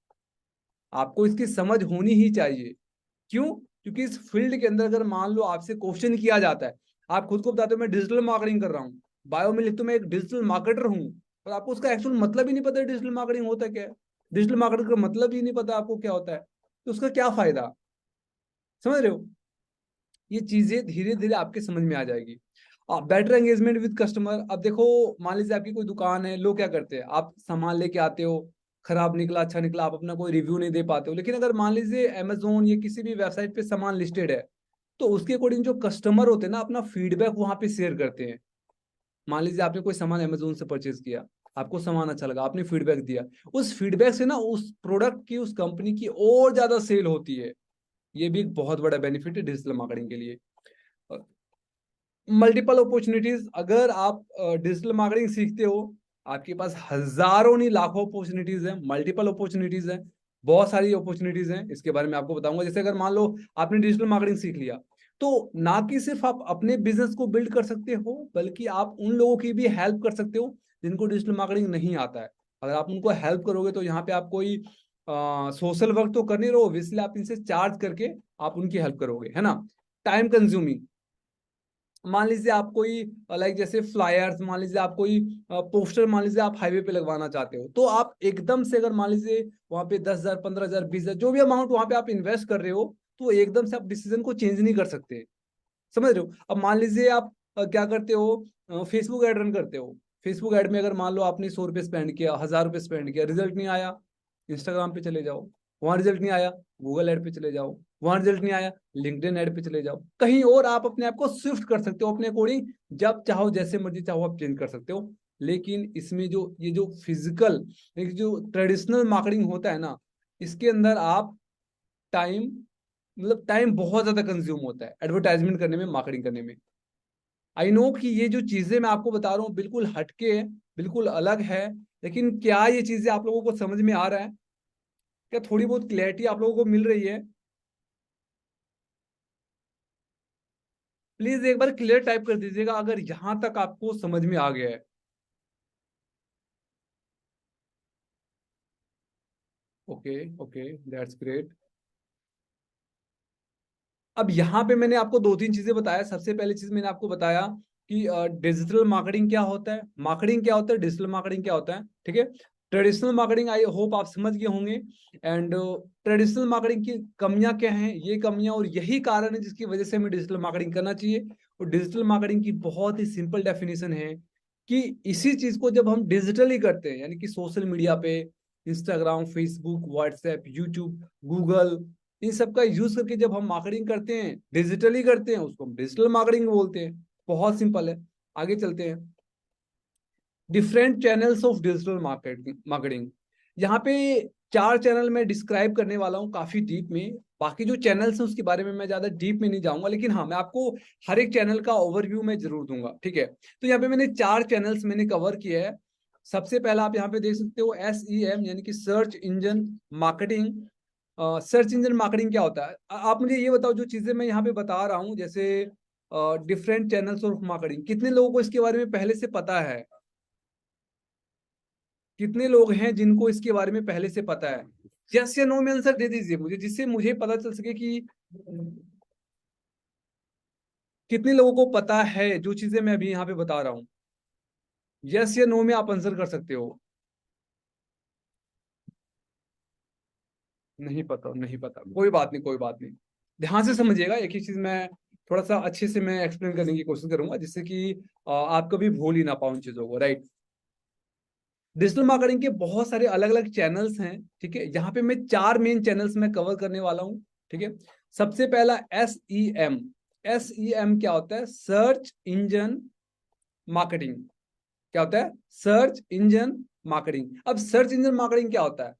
आपको इसकी समझ होनी ही चाहिए। क्यों? क्योंकि इस फील्ड के अंदर अगर मान लो आपसे क्वेश्चन किया जाता है, आप खुद को बताते हो मैं डिजिटल मार्केटिंग कर रहा हूँ, बायो में लिखते हो मैं एक डिजिटल मार्केटर हूँ, और आपको उसका एक्चुअल मतलब ही नहीं पता डिजिटल मार्केटिंग होता क्या है, डिजिटल मार्केटिंग का मतलब ही नहीं पता आपको क्या होता है, तो उसका क्या फायदा? समझ रहे हो? ये चीजें धीरे धीरे आपके समझ में आ जाएगी। Better engagement with customer. अब देखो, मान लीजिए आपकी कोई दुकान है, लोग क्या करते हैं, आप सामान लेके आते हो, खराब निकला, अच्छा निकला, आप अपना कोई रिव्यू नहीं दे पाते हो। लेकिन अगर मान लीजिए अमेजोन या किसी भी वेबसाइट पे सामान लिस्टेड है, तो उसके अकॉर्डिंग जो कस्टमर होते हैं ना, अपना फीडबैक वहां पे शेयर करते हैं। मान लीजिए आपने कोई सामान अमेजोन से परचेज किया, आपको सामान अच्छा लगा, आपने फीडबैक दिया, उस फीडबैक से ना उस प्रोडक्ट की, उस कंपनी की और ज्यादा सेल होती है। ये भी एक बहुत बड़ा बेनिफिट है डिजिटल मार्केटिंग के लिए। मल्टीपल अपॉर्चुनिटीज, अगर आप डिजिटल मार्केटिंग सीखते हो, आपके पास हजारों नहीं लाखों अपॉर्चुनिटीज है, मल्टीपल अपॉर्चुनिटीज है। बहुत सारी अपॉर्चुनिटीज हैं, इसके बारे में आपको बताऊंगा। जैसे अगर मान लो आपने डिजिटल मार्केटिंग सीख लिया, तो ना कि सिर्फ आप अपने बिजनेस को बिल्ड कर सकते हो, बल्कि आप उन लोगों की भी हेल्प कर सकते हो जिनको डिजिटल मार्केटिंग नहीं आता है। अगर आप उनको हेल्प करोगे तो यहाँ पे आप कोई सोशल वर्क तो कर नहीं रहो, ऑब्वियसली आप इनसे चार्ज करके आप उनकी हेल्प करोगे, है ना। टाइम कंज्यूमिंग, मान लीजिए आप कोई लाइक जैसे फ्लायर्स, मान लीजिए आप कोई पोस्टर, मान लीजिए आप हाईवे पे लगवाना चाहते हो, तो आप एकदम से अगर मान लीजिए वहां पे 10,000, 15,000, 20,000 जो भी अमाउंट वहां पे आप इन्वेस्ट कर रहे हो, तो एकदम से आप डिसीजन को चेंज नहीं कर सकते, समझ रहे हो। अब मान लीजिए आप क्या करते हो, फेसबुक ऐड रन करते हो। फेसबुक ऐड में अगर मान लो आपने 100 रुपये स्पेंड किया, 1,000 रुपये स्पेंड किया, रिजल्ट नहीं आया, इंस्टाग्राम पे चले जाओ, वहां रिजल्ट नहीं आया, गूगल ऐड पे चले जाओ, वहां रिजल्ट नहीं आया, लिंक्डइन ऐड पे चले जाओ, कहीं और आप अपने आप को शिफ्ट कर सकते हो अपने अकॉर्डिंग, जब चाहो जैसे मर्जी चाहो आप चेंज कर सकते हो। लेकिन इसमें जो ये जो फिजिकल, जो ट्रेडिशनल मार्केटिंग होता है ना, इसके अंदर आप टाइम, मतलब टाइम बहुत ज्यादा कंज्यूम होता है एडवर्टाइजमेंट करने में, मार्केटिंग करने में। आई नो कि ये जो चीजें मैं आपको बता रहा हूँ बिल्कुल हटके है, बिल्कुल अलग है, लेकिन क्या ये चीजें आप लोगों को समझ में आ रहा है? क्या थोड़ी बहुत क्लैरिटी आप लोगों को मिल रही है? प्लीज एक बार क्लियर टाइप कर दीजिएगा अगर यहां तक आपको समझ में आ गया है। Okay, okay, that's great. अब यहाँ पे मैंने आपको दो तीन चीजें बताया। सबसे पहली चीज मैंने आपको बताया कि डिजिटल मार्केटिंग क्या होता है, मार्केटिंग क्या होता है, डिजिटल मार्केटिंग क्या होता है, ठीक है। ट्रेडिशनल मार्केटिंग आई होप आप समझ गए होंगे। एंड ट्रेडिशनल मार्केटिंग की कमियां क्या हैं, ये कमियां और यही कारण है जिसकी वजह से हमें डिजिटल मार्केटिंग करना चाहिए। और डिजिटल मार्केटिंग की बहुत ही सिंपल डेफिनेशन है कि इसी चीज को जब हम डिजिटली करते हैं, यानी कि सोशल मीडिया पे Instagram, Facebook, WhatsApp, YouTube, Google, इन सब का यूज करके जब हम मार्केटिंग करते हैं, डिजिटली करते हैं, उसको हम डिजिटल मार्केटिंग बोलते हैं। बहुत सिंपल है। आगे चलते हैं। Different channels of digital marketing, यहाँ पे 4 चैनल मैं डिस्क्राइब करने वाला हूँ काफी डीप में। बाकी जो चैनल्स हैं उसके बारे में मैं ज्यादा डीप में नहीं जाऊंगा, लेकिन हाँ मैं आपको हर एक चैनल का ओवरव्यू मैं जरूर दूंगा, ठीक है। तो यहाँ पे मैंने 4 चैनल्स मैंने कवर किया है। सबसे पहला आप यहाँ पे देख सकते हो SEM, यानी कि search engine marketing. Search engine marketing क्या होता है? आप मुझे ये बताओ, जो चीजें मैं यहाँ पे बता रहा हूँ, जैसे डिफरेंट चैनल्स ऑफ मार्केटिंग, कितने लोगों को इसके बारे में पहले से पता है? कितने लोग हैं जिनको इसके बारे में पहले से पता है? यस या नो में आंसर दे दीजिए मुझे, जिससे मुझे पता चल सके कि कितने लोगों को पता है जो चीजें मैं अभी यहाँ पे बता रहा हूँ। यस या नो में आप आंसर कर सकते हो। नहीं पता, नहीं पता, कोई बात नहीं, कोई बात नहीं। ध्यान से समझिएगा, एक ही चीज मैं थोड़ा सा अच्छे से मैं एक्सप्लेन करने की कोशिश करूंगा, जिससे कि आप कभी भूल ही ना पाओ उन चीजों को, राइट। डिजिटल मार्केटिंग के बहुत सारे अलग अलग चैनल्स हैं, ठीक है। यहाँ पे मैं 4 मेन चैनल्स में कवर करने वाला हूँ, ठीक है। सबसे पहला SEM। SEM क्या होता है? Search engine marketing. क्या होता है? Search engine marketing. अब सर्च इंजन मार्केटिंग क्या होता है?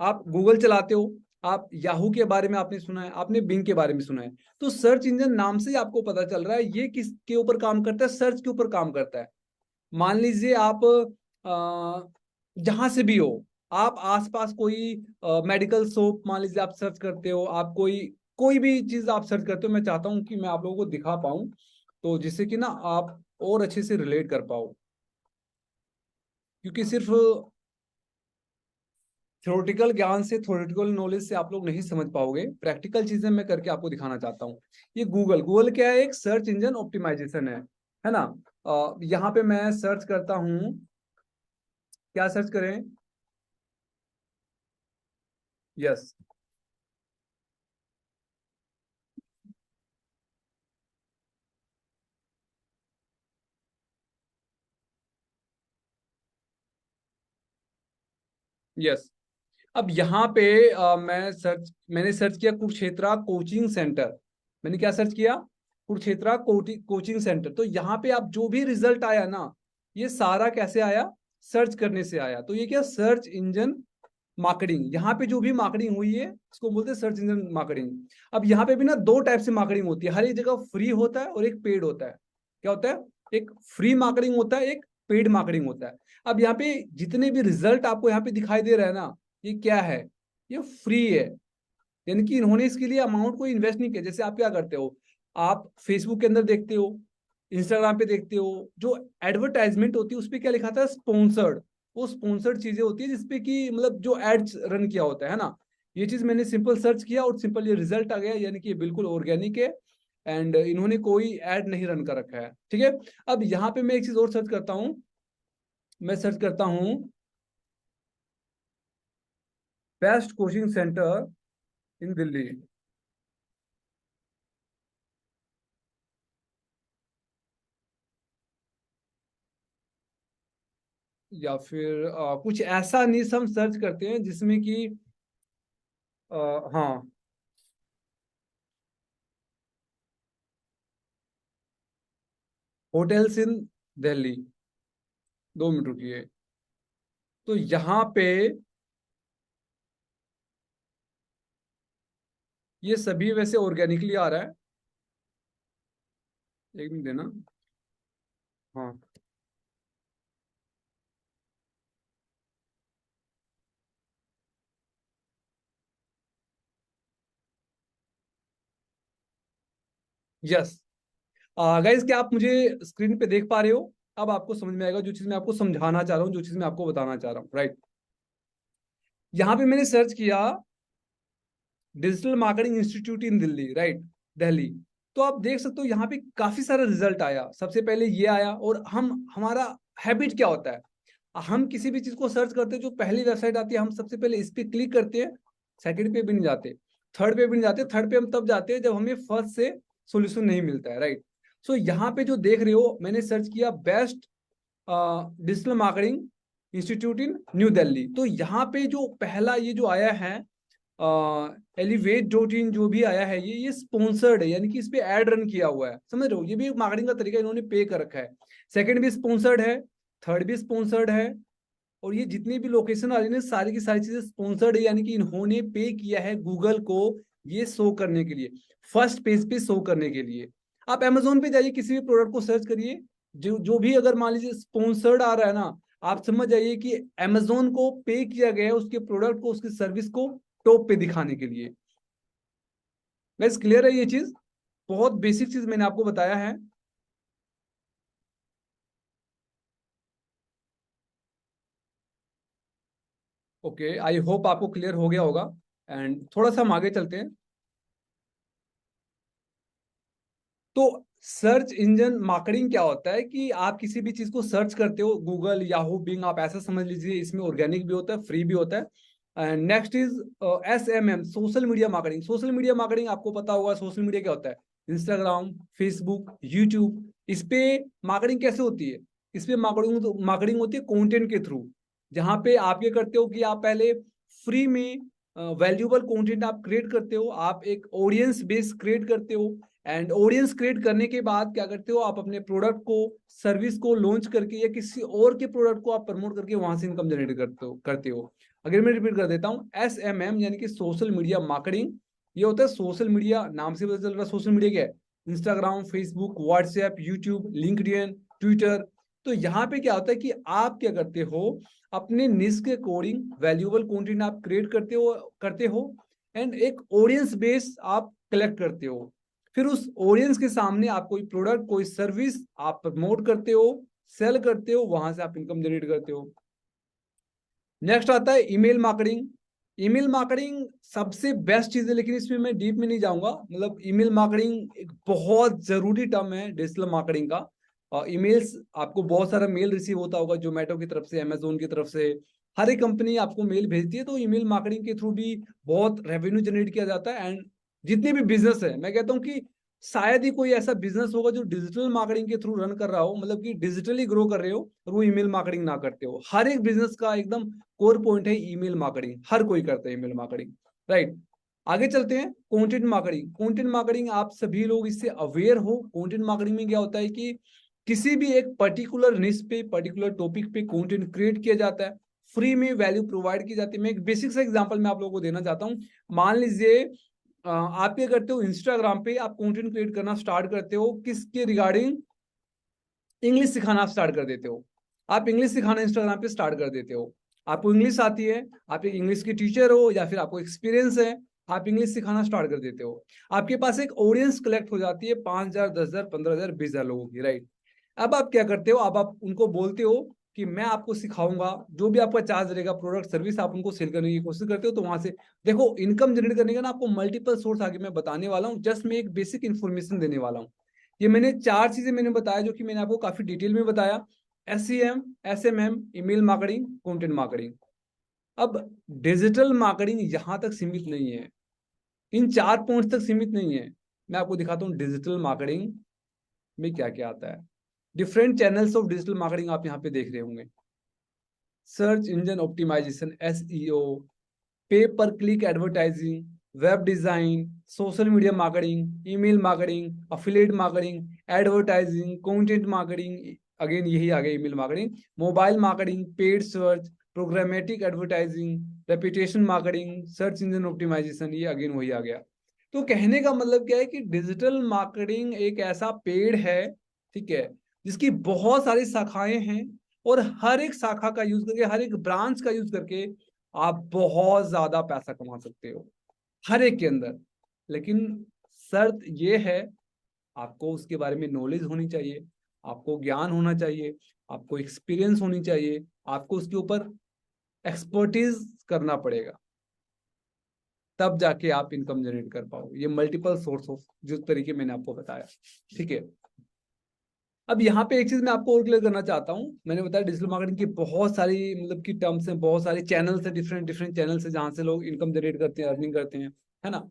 आप गूगल चलाते हो, आप याहू के बारे में आपने सुना है, आपने बिंग के बारे में सुना है, तो सर्च इंजन नाम से ही आपको पता चल रहा है ये किसके ऊपर काम करता है, सर्च के ऊपर काम करता है। मान लीजिए आप जहां से भी हो, आप आसपास कोई मेडिकल शॉप मान लीजिए आप सर्च करते हो, आप कोई कोई भी चीज आप सर्च करते हो, मैं चाहता हूँ कि मैं आप लोगों को दिखा पाऊँ, तो जिससे कि ना आप और अच्छे से रिलेट कर पाओ, क्योंकि सिर्फ थ्योरेटिकल ज्ञान से, थ्योरेटिकल नॉलेज से आप लोग नहीं समझ पाओगे, प्रैक्टिकल चीजें मैं करके आपको दिखाना चाहता हूँ। ये गूगल, गूगल क्या है? एक सर्च इंजन ऑप्टिमाइजेशन है ना। यहाँ पे मैं सर्च करता हूँ, क्या सर्च करें? Yes, yes. अब यहाँ पे मैंने सर्च किया कुरुक्षेत्रा कोचिंग सेंटर। मैंने क्या सर्च किया? Kurukshetra coaching centre. तो यहाँ पे आप जो भी रिजल्ट आया ना, ये सारा कैसे आया? सर्च करने से आया। तो ये क्या? Search engine marketing. यहाँ पे जो भी मार्केटिंग हुई है इसको बोलते हैं सर्च इंजन मार्केटिंग। अब यहाँ पे भी ना 2 टाइप से मार्केटिंग होती है, हर एक जगह फ्री होता है और एक पेड होता है। क्या होता है? एक फ्री मार्केटिंग होता है, एक पेड मार्केटिंग होता है। अब यहाँ पे जितने भी रिजल्ट आपको यहाँ पे दिखाई दे रहा है ना, ये क्या है? ये फ्री है, यानी कि इन्होंने इसके लिए अमाउंट कोई इन्वेस्ट नहीं किया। जैसे आप क्या करते हो, आप फेसबुक के अंदर देखते हो, इंस्टाग्राम पे देखते हो, जो एडवर्टाइजमेंट होती है उस पर क्या लिखा था, स्पॉन्सर्ड। वो स्पॉन्सर्ड चीजें होती है जिसपे कि मतलब जो एड्स रन किया होता है ना। ये चीज मैंने सिंपल सर्च किया और सिंपल ये रिजल्ट आ गया, यानी कि ये बिल्कुल ऑर्गेनिक है एंड इन्होंने कोई एड नहीं रन कर रखा है। ठीक है, अब यहाँ पे मैं एक चीज और सर्च करता हूँ, मैं सर्च करता हूँ बेस्ट कोचिंग सेंटर इन दिल्ली, या फिर कुछ ऐसा निश हम सर्च करते हैं जिसमें कि हाँ, होटल्स इन दिल्ली। 2 मिनट रुकिए। तो यहाँ पे ये सभी वैसे ऑर्गेनिकली आ रहा है। एक मिनट देना। हाँ, यस। गाइस, क्या आप मुझे स्क्रीन पे देख पा रहे हो? अब आपको समझ में आएगा जो चीज मैं आपको समझाना चाह रहा हूँ, जो चीज मैं आपको बताना चाह रहा हूँ, राइट। यहाँ पे मैंने सर्च किया डिजिटल मार्केटिंग इंस्टीट्यूट इन दिल्ली, राइट, दिल्ली। तो आप देख सकते हो यहाँ पे काफी सारा रिजल्ट आया। सबसे पहले ये आया, और हम हमारा हैबिट क्या होता है, हम किसी भी चीज को सर्च करते हैं, जो पहली वेबसाइट आती है हम सबसे पहले इस पे क्लिक करते हैं। सेकंड पे भी नहीं जाते, थर्ड पे भी नहीं जाते। थर्ड पे हम तब जाते हैं जब हमें फर्स्ट से सोल्यूशन नहीं मिलता है, राइट। सो यहाँ पे जो देख रहे हो, मैंने सर्च किया बेस्ट डिजिटल मार्केटिंग इंस्टीट्यूट इन न्यू दिल्ली। तो यहाँ पे जो पहला ये जो आया है एलिवेट डॉट इन, जो भी आया है ये स्पॉन्सर्ड है, यानी कि इस पे एड रन किया हुआ है। समझ रहे हो, ये भी एक मार्केटिंग का तरीका, इन्होंने पे कर रखा है। सेकंड भी स्पॉन्सर्ड है, थर्ड भी स्पॉन्सर्ड है, और ये जितनी भी लोकेशन आ रही है सारी की सारी चीजें स्पॉन्सर्ड है, यानी कि इन्होंने पे किया है गूगल को ये शो करने के लिए, फर्स्ट पेज पे शो करने के लिए। आप अमेजोन पे जाइए, किसी भी प्रोडक्ट को सर्च करिए, जो जो भी अगर मान लीजिए स्पॉन्सर्ड आ रहा है ना, आप समझ जाइए कि अमेजोन को पे किया गया है उसके प्रोडक्ट को, उसकी सर्विस को टॉप पे दिखाने के लिए। बस क्लियर है ये चीज? बहुत बेसिक चीज मैंने आपको बताया है। ओके, आई होप आपको क्लियर हो गया होगा। एंड थोड़ा सा हम आगे चलते हैं। तो सर्च इंजन मार्केटिंग क्या होता है कि आप किसी भी चीज को सर्च करते हो, गूगल, याहू, बिंग, आप ऐसा समझ लीजिए। इसमें ऑर्गेनिक भी होता है, फ्री भी होता है। And next is SMM, social media marketing. Social media marketing आपको पता होगा, सोशल मीडिया क्या होता है, इंस्टाग्राम, फेसबुक, यूट्यूब। इस पे मार्केटिंग कैसे होती है? इस पे मार्केटिंग मार्केटिंग होती है कंटेंट के थ्रू, जहां पे आप ये करते हो कि आप पहले फ्री में वैल्यूएबल कंटेंट आप क्रिएट करते हो, आप एक ऑडियंस बेस क्रिएट करते हो। एंड ऑडियंस क्रिएट करने के बाद क्या करते हो, आप अपने प्रोडक्ट को, सर्विस को लॉन्च करके या किसी और के प्रोडक्ट को आप प्रमोट करके वहां से इनकम जनरेट करते हो। अगर मैं रिपीट कर देता हूँ, SMM यानी कि सोशल मीडिया मार्केटिंग। ये होता है सोशल मीडिया, नाम से पता चल रहा है सोशल मीडिया क्या है, Instagram, Facebook, WhatsApp, YouTube, LinkedIn, Twitter. तो यहाँ पे क्या होता है कि आप क्या करते हो, अपने निश के अकॉर्डिंग वैल्यूएबल कंटेंट आप क्रिएट करते हो एंड एक ऑडियंस बेस आप कलेक्ट करते हो। फिर उस ऑडियंस के सामने आप कोई प्रोडक्ट, कोई सर्विस आप प्रमोट करते हो, सेल करते हो, वहां से आप इनकम जनरेट करते हो। नेक्स्ट आता है ईमेल मार्केटिंग। ईमेल मार्केटिंग सबसे बेस्ट चीज है, लेकिन इसमें मैं डीप में नहीं जाऊंगा। मतलब ईमेल मार्केटिंग एक बहुत जरूरी टर्म है डिजिटल मार्केटिंग का। ईमेल्स, आपको बहुत सारा मेल रिसीव होता होगा, जोमेटो की तरफ से, अमेजोन की तरफ से, हर एक कंपनी आपको मेल भेजती है। तो ईमेल मार्केटिंग के थ्रू भी बहुत रेवेन्यू जनरेट किया जाता है। एंड जितने भी बिजनेस है, मैं कहता हूँ कि शायद ही कोई ऐसा बिजनेस होगा जो डिजिटल मार्केटिंग के थ्रू रन कर रहा हो, मतलब कि डिजिटली ग्रो कर रहे हो और वो ईमेल मार्केटिंग ना करते हो। हर एक बिजनेस का एकदम कोर पॉइंट है ईमेल मार्केटिंग, हर कोई करता है ईमेल मार्केटिंग, राइट। आगे चलते हैं, कंटेंट मार्केटिंग। कंटेंट मार्केटिंग आप सभी लोग इससे अवेयर हो। कंटेंट मार्केटिंग में क्या होता है कि किसी भी एक पर्टिकुलर निश पे, पर्टिकुलर टॉपिक पे कंटेंट क्रिएट किया जाता है, फ्री में वैल्यू प्रोवाइड की जाती है। मैं एक बेसिक सा एग्जांपल मैं आप लोगों को देना चाहता हूँ। मान लीजिए आप क्या करते हो, इंस्टाग्राम पे आप कंटेंट क्रिएट करना स्टार्ट करते हो, किसके रिगार्डिंग, इंग्लिश सिखाना आप स्टार्ट कर देते हो। आप इंग्लिश सिखाना इंस्टाग्राम पे स्टार्ट कर देते हो। आपको इंग्लिश आती है, आप एक इंग्लिश के टीचर हो या फिर आपको एक्सपीरियंस है, आप इंग्लिश सिखाना स्टार्ट कर देते हो। आपके पास एक ऑडियंस कलेक्ट हो जाती है 5,000, 10,000, 15,000, 20,000 लोगों की, राइट। अब आप क्या करते हो, अब आप उनको बोलते हो कि मैं आपको सिखाऊंगा, जो भी आपका चार्ज रहेगा, प्रोडक्ट सर्विस आप उनको सेल करने की कोशिश करते हो। तो वहां से देखो, इनकम जनरेट करने का ना आपको मल्टीपल सोर्स आगे मैं बताने वाला हूँ, जस्ट मैं एक बेसिक इन्फॉर्मेशन देने वाला हूँ। ये मैंने 4 चीजें मैंने बताया, जो कि मैंने आपको काफी डिटेल में बताया। SEM, SMM, email marketing, content marketing. अब डिजिटल मार्केटिंग यहां तक सीमित नहीं है, इन 4 पॉइंट्स तक सीमित नहीं है। मैं आपको दिखाता हूँ डिजिटल मार्केटिंग में क्या क्या आता है। Different channels of digital marketing आप यहाँ पे देख रहे होंगे। Search engine optimisation, SEO, pay per click advertising, web design, social media marketing, email marketing, affiliate marketing, advertising, content marketing, again यही आ गया email marketing, mobile marketing, paid search, programmatic advertising, reputation marketing, search engine optimisation, ये again वही आ गया। तो कहने का मतलब क्या है कि डिजिटल मार्केटिंग एक ऐसा पेड़ है, ठीक है, जिसकी बहुत सारी शाखाएं हैं, और हर एक शाखा का यूज करके, हर एक ब्रांच का यूज करके आप बहुत ज्यादा पैसा कमा सकते हो हर एक के अंदर। लेकिन शर्त ये है, आपको उसके बारे में नॉलेज होनी चाहिए, आपको ज्ञान होना चाहिए, आपको एक्सपीरियंस होनी चाहिए, आपको उसके ऊपर एक्सपर्टीज करना पड़ेगा, तब जाके आप इनकम जनरेट कर पाओगे। ये मल्टीपल सोर्स ऑफ, जिस तरीके मैंने आपको बताया, ठीक है। अब यहाँ पे एक चीज मैं आपको और क्लियर करना चाहता हूँ। मैंने बताया डिजिटल मार्केटिंग की बहुत सारी मतलब की टर्म्स हैं, बहुत सारे चैनल्स हैं, डिफरेंट डिफरेंट चैनल्स हैं जहाँ से लोग इनकम जनरेट करते हैं, अर्निंग करते हैं, है ना।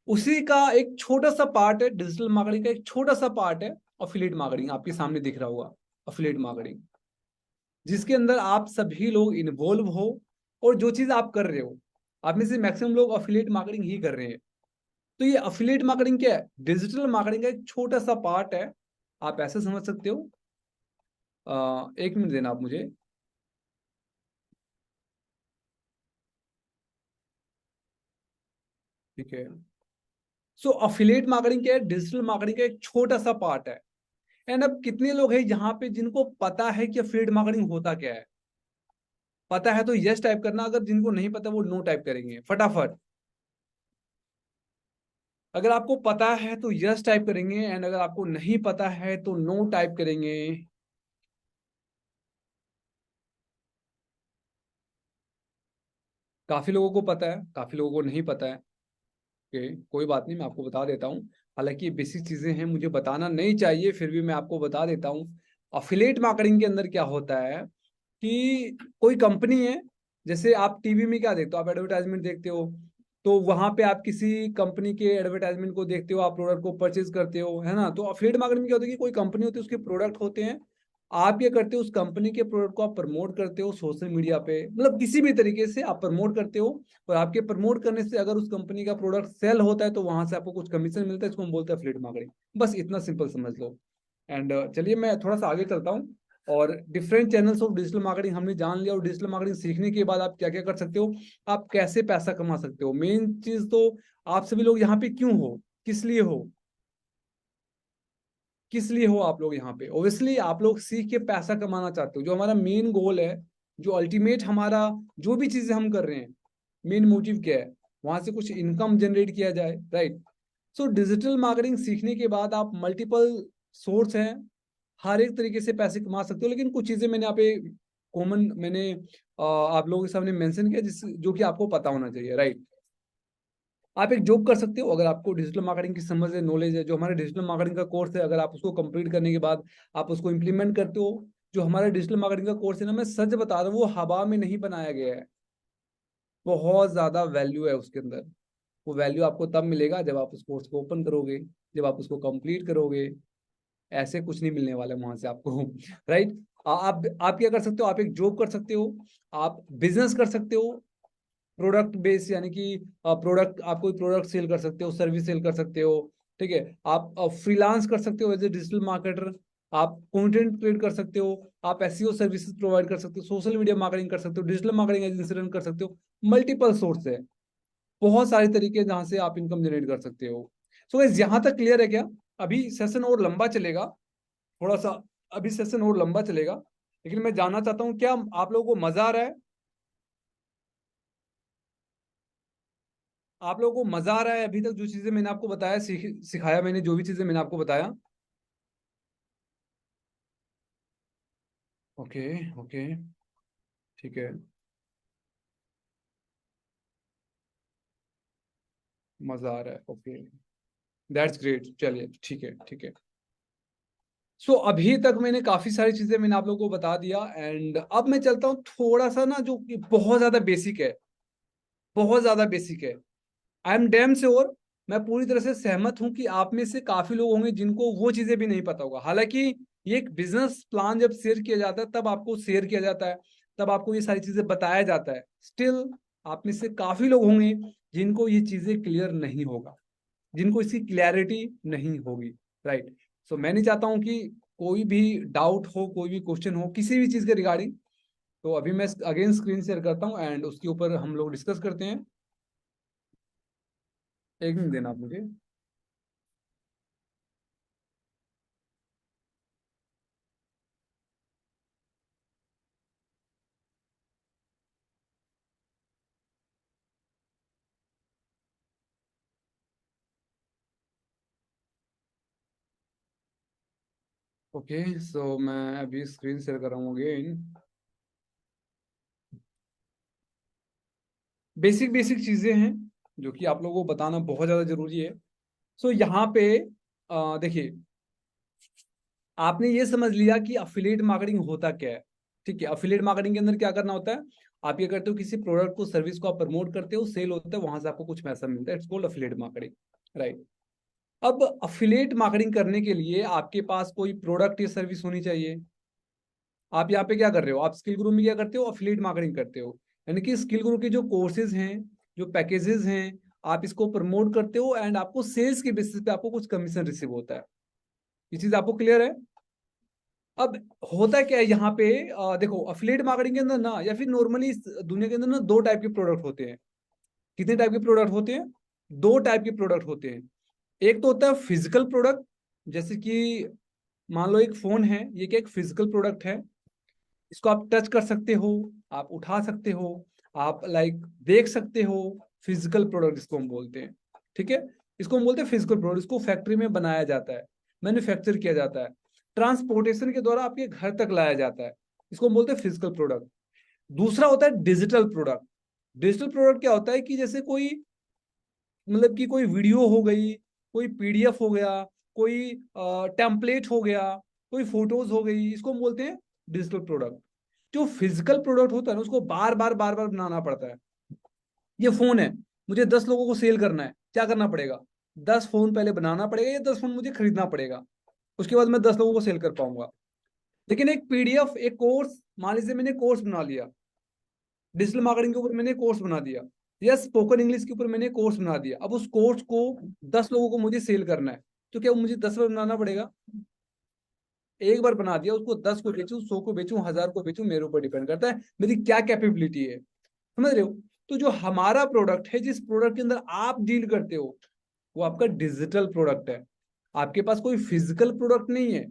उसी का एक छोटा सा पार्ट है, डिजिटल मार्केटिंग का एक छोटा सा पार्ट है अफिलिएट मार्केटिंग। आपके सामने दिख रहा होगा अफिलिएट मार्केटिंग, जिसके अंदर आप सभी लोग इन्वॉल्व हो, और जो चीज आप कर रहे हो, आप में से मैक्सिमम लोग अफिलिएट मार्केटिंग ही कर रहे हैं। तो ये अफिलिएट मार्केटिंग क्या है, डिजिटल मार्केटिंग का एक छोटा सा पार्ट है, आप ऐसे समझ सकते हो। 1 मिनट देना आप मुझे। ठीक है। सो अफिलिएट मार्केटिंग क्या है, डिजिटल मार्केटिंग का एक छोटा सा पार्ट है। एंड अब कितने लोग हैं यहाँ पे जिनको पता है कि अफिलिएट मार्केटिंग होता क्या है? पता है तो यस टाइप करना, अगर जिनको नहीं पता वो नो टाइप करेंगे फटाफट। अगर आपको पता है तो यस टाइप करेंगे, एंड अगर आपको नहीं पता है तो नो टाइप करेंगे। काफी लोगों को पता है, काफी लोगों को नहीं पता है। ओके, कोई बात नहीं, मैं आपको बता देता हूँ। हालांकि ये बेसिक चीजें हैं, मुझे बताना नहीं चाहिए, फिर भी मैं आपको बता देता हूँ। अफिलिएट मार्केटिंग के अंदर क्या होता है कि कोई कंपनी है, जैसे आप टीवी में क्या देखते हो, आप एडवर्टाइजमेंट देखते हो, तो वहां पे आप किसी कंपनी के एडवर्टाइजमेंट को देखते हो, आप प्रोडक्ट को परचेज करते हो, है ना। तो अफिलिएट मार्केटिंग में क्या होता है कि कोई कंपनी होती है, उसके प्रोडक्ट होते हैं, आप क्या करते हो, उस कंपनी के प्रोडक्ट को आप प्रमोट करते हो सोशल मीडिया पे, मतलब किसी भी तरीके से आप प्रमोट करते हो। और आपके प्रमोट करने से अगर उस कंपनी का प्रोडक्ट सेल होता है तो वहां से आपको कुछ कमीशन मिलता है, इसको हम बोलते हैं एफिलिएट मार्केटिंग। बस इतना सिंपल समझ लो। एंड चलिए मैं थोड़ा सा आगे चलता हूँ। और different channels of digital marketing हमने जान लिया, और डिजिटल मार्केटिंग सीखने के बाद आप क्या क्या कर सकते हो, आप कैसे पैसा कमा सकते हो। मेन चीज तो, आप सभी लोग यहाँ पे क्यों हो, किस लिए हो, किस लिए हो आप लोग यहाँ पे? ओब्वियसली आप लोग सीख के पैसा कमाना चाहते हो, जो हमारा मेन गोल है, जो अल्टीमेट हमारा, जो भी चीजें हम कर रहे हैं, मेन मोटिव क्या है, वहां से कुछ इनकम जनरेट किया जाए, राइट। सो डिजिटल मार्केटिंग सीखने के बाद आप मल्टीपल सोर्स हैं, हर एक तरीके से पैसे कमा सकते हो। लेकिन कुछ चीजें मैंने यहाँ पे कॉमन मैंने आप लोगों के सामने मेंशन किया, जिस जो कि आपको पता होना चाहिए, राइट। आप एक जॉब कर सकते हो, अगर आपको डिजिटल मार्केटिंग की समझ है, नॉलेज है। जो हमारे डिजिटल मार्केटिंग का कोर्स है, अगर आप उसको कंप्लीट करने के बाद आप उसको इम्प्लीमेंट करते हो, जो हमारा डिजिटल मार्केटिंग का कोर्स है ना, मैं सच बता रहा हूँ, वो हवा में नहीं बनाया गया है। बहुत ज्यादा वैल्यू है उसके अंदर। वो वैल्यू आपको तब मिलेगा जब आप उस कोर्स को ओपन करोगे, जब आप उसको कंप्लीट करोगे। ऐसे कुछ नहीं मिलने वाला वहां से आपको राइट। आप क्या कर सकते हो, आप एक जॉब कर सकते हो, आप बिजनेस कर सकते हो, प्रोडक्ट बेस, यानी कि प्रोडक्ट, आप कोई प्रोडक्ट सेल कर सकते हो, सर्विस सेल कर सकते हो, ठीक है। आप फ्रीलांस कर सकते हो एज ए डिजिटल मार्केटर, आप कंटेंट क्रिएट कर सकते हो, आप एसईओ सर्विसेज प्रोवाइड कर सकते हो, सोशल मीडिया मार्केटिंग कर सकते हो, डिजिटल मार्केटिंग एजेंसी रन कर सकते हो। मल्टीपल सोर्स है, बहुत सारे तरीके जहाँ से आप इनकम जनरेट कर सकते हो। सो गाइस, यहाँ तक क्लियर है क्या? अभी सेशन और लंबा चलेगा, थोड़ा सा, अभी सेशन और लंबा चलेगा, लेकिन मैं जानना चाहता हूँ क्या आप लोगों को मजा आ रहा है? आप लोगों को मजा आ रहा है अभी तक जो चीजें मैंने आपको बताया, सिखाया मैंने, जो भी चीजें मैंने आपको बताया? ओके। ओके। ठीक है। मजा आ रहा है, ओके। दैट्स ग्रेट, चलिए ठीक है, ठीक है। सो अभी तक मैंने काफी सारी चीजें मैंने आप लोगों को बता दिया, एंड अब मैं चलता हूँ थोड़ा सा ना, जो कि बहुत ज्यादा बेसिक है, बहुत ज्यादा बेसिक है। आई एम डैम श्योर, मैं पूरी तरह से सहमत हूं कि आप में से काफी लोग होंगे जिनको वो चीजें भी नहीं पता होगा। हालांकि ये एक बिजनेस प्लान जब शेयर किया जाता है तब आपको शेयर किया जाता है, तब आपको ये सारी चीजें बताया जाता है। स्टिल आप में से काफी लोग होंगे जिनको ये चीजें क्लियर नहीं होगा, जिनको इसकी क्लैरिटी नहीं होगी। राइट। सो मैं नहीं चाहता हूं कि कोई भी डाउट हो, कोई भी क्वेश्चन हो किसी भी चीज के रिगार्डिंग। तो अभी मैं अगेन स्क्रीन शेयर करता हूँ एंड उसके ऊपर हम लोग डिस्कस करते हैं। एक मिनट देना आप मुझे। ओके, सो मैं अभी स्क्रीन शेयर कर रहा हूँ अगेन। बेसिक बेसिक चीजें हैं जो कि आप लोगों को बताना बहुत ज्यादा जरूरी है। सो यहाँ पे देखिए, आपने ये समझ लिया कि अफिलिएट मार्केटिंग होता क्या है। ठीक है, अफिलिएट मार्केटिंग के अंदर क्या करना होता है? आप ये करते हो, किसी प्रोडक्ट को, सर्विस को आप प्रमोट करते हो, सेल होता है, वहां से आपको कुछ पैसा मिलता है, it's called affiliate marketing. Right. अब अफिलिएट मार्केटिंग करने के लिए आपके पास कोई प्रोडक्ट या सर्विस होनी चाहिए। आप यहाँ पे क्या कर रहे हो? आप स्किल ग्रुप में क्या करते हो? अफिलिएट मार्केटिंग करते हो। यानी कि स्किल ग्रुप के जो कोर्सेज हैं, जो पैकेजेस हैं, आप इसको प्रमोट करते हो एंड आपको सेल्स के बेसिस पे आपको कुछ कमीशन रिसीव होता है। ये चीज आपको क्लियर है? अब होता क्या है यहाँ पे, देखो अफिलिएट मार्केटिंग के अंदर ना, या फिर नॉर्मली इस दुनिया के अंदर ना, दो टाइप के प्रोडक्ट होते हैं। कितने टाइप के प्रोडक्ट होते हैं? दो टाइप के प्रोडक्ट होते हैं। एक तो होता है फिजिकल प्रोडक्ट, जैसे कि मान लो एक फोन है, ये क्या एक फिजिकल प्रोडक्ट है। इसको आप टच कर सकते हो, आप उठा सकते हो, आप लाइक देख सकते हो। फिजिकल प्रोडक्ट इसको हम बोलते हैं। ठीक है, इसको हम बोलते हैं फिजिकल प्रोडक्ट। इसको फैक्ट्री में बनाया जाता है, मैन्युफैक्चर किया जाता है, ट्रांसपोर्टेशन के द्वारा आपके घर तक लाया जाता है। इसको हम बोलते हैं फिजिकल प्रोडक्ट। दूसरा होता है डिजिटल प्रोडक्ट। डिजिटल प्रोडक्ट क्या होता है कि जैसे कोई, मतलब कि कोई वीडियो हो गई, कोई पीडीएफ हो गया, कोई टेम्पलेट हो गया, कोई फोटोज हो गई, इसको हम बोलते हैं डिजिटल प्रोडक्ट। जो फिजिकल प्रोडक्ट होता है ना, उसको बार बार बनाना पड़ता है। ये फोन है, मुझे 10 लोगों को सेल करना है, क्या करना पड़ेगा? 10 फोन पहले बनाना पड़ेगा, या 10 फोन मुझे खरीदना पड़ेगा, उसके बाद मैं 10 लोगों को सेल कर पाऊंगा। लेकिन एक पीडीएफ, एक कोर्स, मान लीजिए मैंने कोर्स बना लिया, डिजिटल मार्केटिंग के ऊपर मैंने कोर्स बना दिया, या स्पोकन इंग्लिश के ऊपर मैंने कोर्स बना दिया, अब उस कोर्स को 10 लोगों को मुझे सेल करना है, तो क्या वो मुझे 10 बार बनाना पड़ेगा? एक बार बना दिया, उसको 10 को बेचूं, 100 को बेचूं, 1000 को बेचूं, मेरे ऊपर डिपेंड करता है मेरी क्या कैपेबिलिटी है। समझ रहे हो? तो जो हमारा प्रोडक्ट है, जिस प्रोडक्ट के अंदर आप डील करते हो, वो आपका डिजिटल प्रोडक्ट है। आपके पास कोई फिजिकल प्रोडक्ट नहीं है,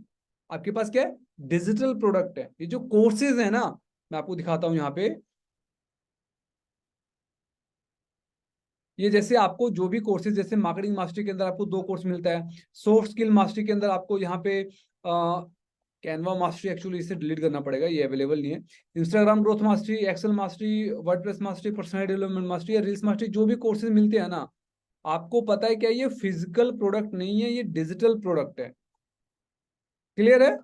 आपके पास क्या है? डिजिटल प्रोडक्ट है। ये जो कोर्सेज है ना, मैं आपको दिखाता हूं यहाँ पे। ये जैसे आपको जो भी कोर्सेज, जैसे मार्केटिंग मास्टरी के अंदर आपको 2 कोर्स मिलता है, सॉफ्ट स्किल मास्टरी के अंदर आपको यहाँ पे कैनवा मास्टरी, एक्चुअली इसे डिलीट करना पड़ेगा, ये अवेलेबल नहीं है। Instagram growth mastery, Excel mastery, WordPress mastery, personal development mastery या रील्स मास्टरी, जो भी कोर्सेज मिलते हैं ना, आपको पता है क्या, ये फिजिकल प्रोडक्ट नहीं है, ये डिजिटल प्रोडक्ट है। क्लियर है?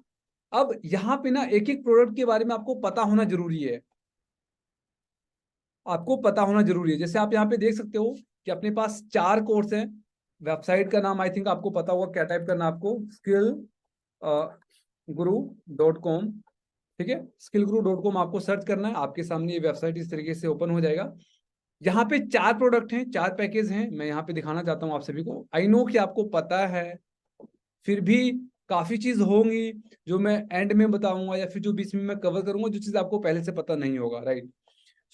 अब यहाँ पे ना एक एक प्रोडक्ट के बारे में आपको पता होना जरूरी है। आपको पता होना जरूरी है। जैसे आप यहाँ पे देख सकते हो कि अपने पास 4 कोर्स हैं। वेबसाइट का नाम आई थिंक आपको पता होगा, क्या टाइप करना है आपको, स्किल गुरु डॉट कॉम। ठीक है, स्किल गुरु डॉट कॉम आपको सर्च करना है, आपके सामने ये वेबसाइट इस तरीके से ओपन हो जाएगा। यहाँ पे 4 प्रोडक्ट हैं, 4 पैकेज हैं, मैं यहाँ पे दिखाना चाहता हूँ आप सभी को। आई नो कि आपको पता है, फिर भी काफी चीज होंगी जो मैं एंड में बताऊंगा, या फिर जो बीच में मैं कवर करूंगा, जो चीज आपको पहले से पता नहीं होगा। राइट।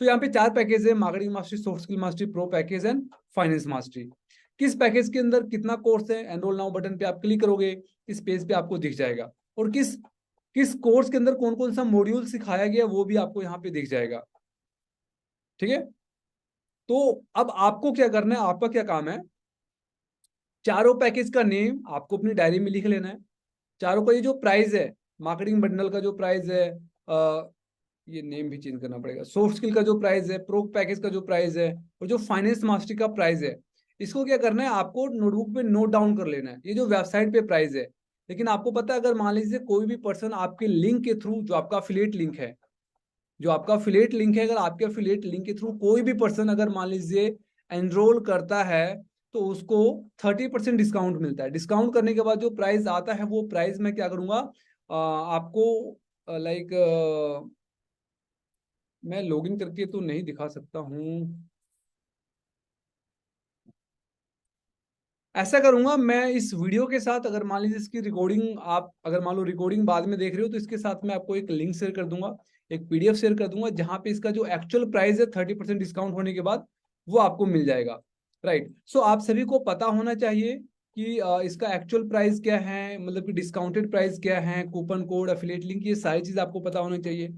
तो यहाँ पे 4 पैकेज है, marketing mastery, soft skill mastery, pro package and finance mastery. किस पैकेज के अंदर कितना कोर्स है, एनरोल नाउ बटन पे आप क्लिक करोगे, इस पेज पे आपको दिख जाएगा। और किस किस कोर्स के अंदर कौन कौन सा मॉड्यूल सिखाया गया, वो भी आपको यहाँ पे दिख जाएगा। ठीक है। तो अब आपको क्या करना है, आपका क्या काम है, चारों पैकेज का नेम आपको अपनी डायरी में लिख लेना है। चारों का ये जो प्राइस है, मार्केटिंग बंडल का जो प्राइस है, ये नेम भी चेंज करना पड़ेगा, सॉफ्ट स्किल का जो प्राइस है, प्रो पैकेज का जो प्राइस है, और जो फाइनेंस मास्टरी का प्राइस है, इसको क्या करना है, आपको नोटबुक पे नोट डाउन कर लेना है। ये जो वेबसाइट पे प्राइस है, लेकिन आपको पता है, अगर मान लीजिए कोई भी पर्सन आपके लिंक के थ्रू, जो आपका अफिलिएट लिंक है, जो आपका अफिलिएट लिंक है, अगर आपके अफिलिएट लिंक के थ्रू कोई भी पर्सन अगर मान लीजिए एनरोल करता है, तो उसको 30% डिस्काउंट मिलता है। डिस्काउंट करने के बाद जो प्राइस आता है, वो प्राइस मैं क्या करूंगा, आपको लाइक मैं लॉगिन करके तो नहीं दिखा सकता हूँ। ऐसा करूंगा मैं, इस वीडियो के साथ अगर मान लीजिए इसकी रिकॉर्डिंग, आप अगर मान लो रिकॉर्डिंग बाद में देख रहे हो, तो इसके साथ मैं आपको एक लिंक शेयर कर दूंगा, एक पीडीएफ शेयर कर दूंगा, जहां पे इसका जो एक्चुअल प्राइस है 30% डिस्काउंट होने के बाद, वो आपको मिल जाएगा। राइट, सो आप सभी को पता होना चाहिए कि इसका एक्चुअल प्राइस क्या है, मतलब कि डिस्काउंटेड प्राइस क्या है, कूपन कोड, एफिलिएट लिंक, ये सारी चीज आपको पता होना चाहिए।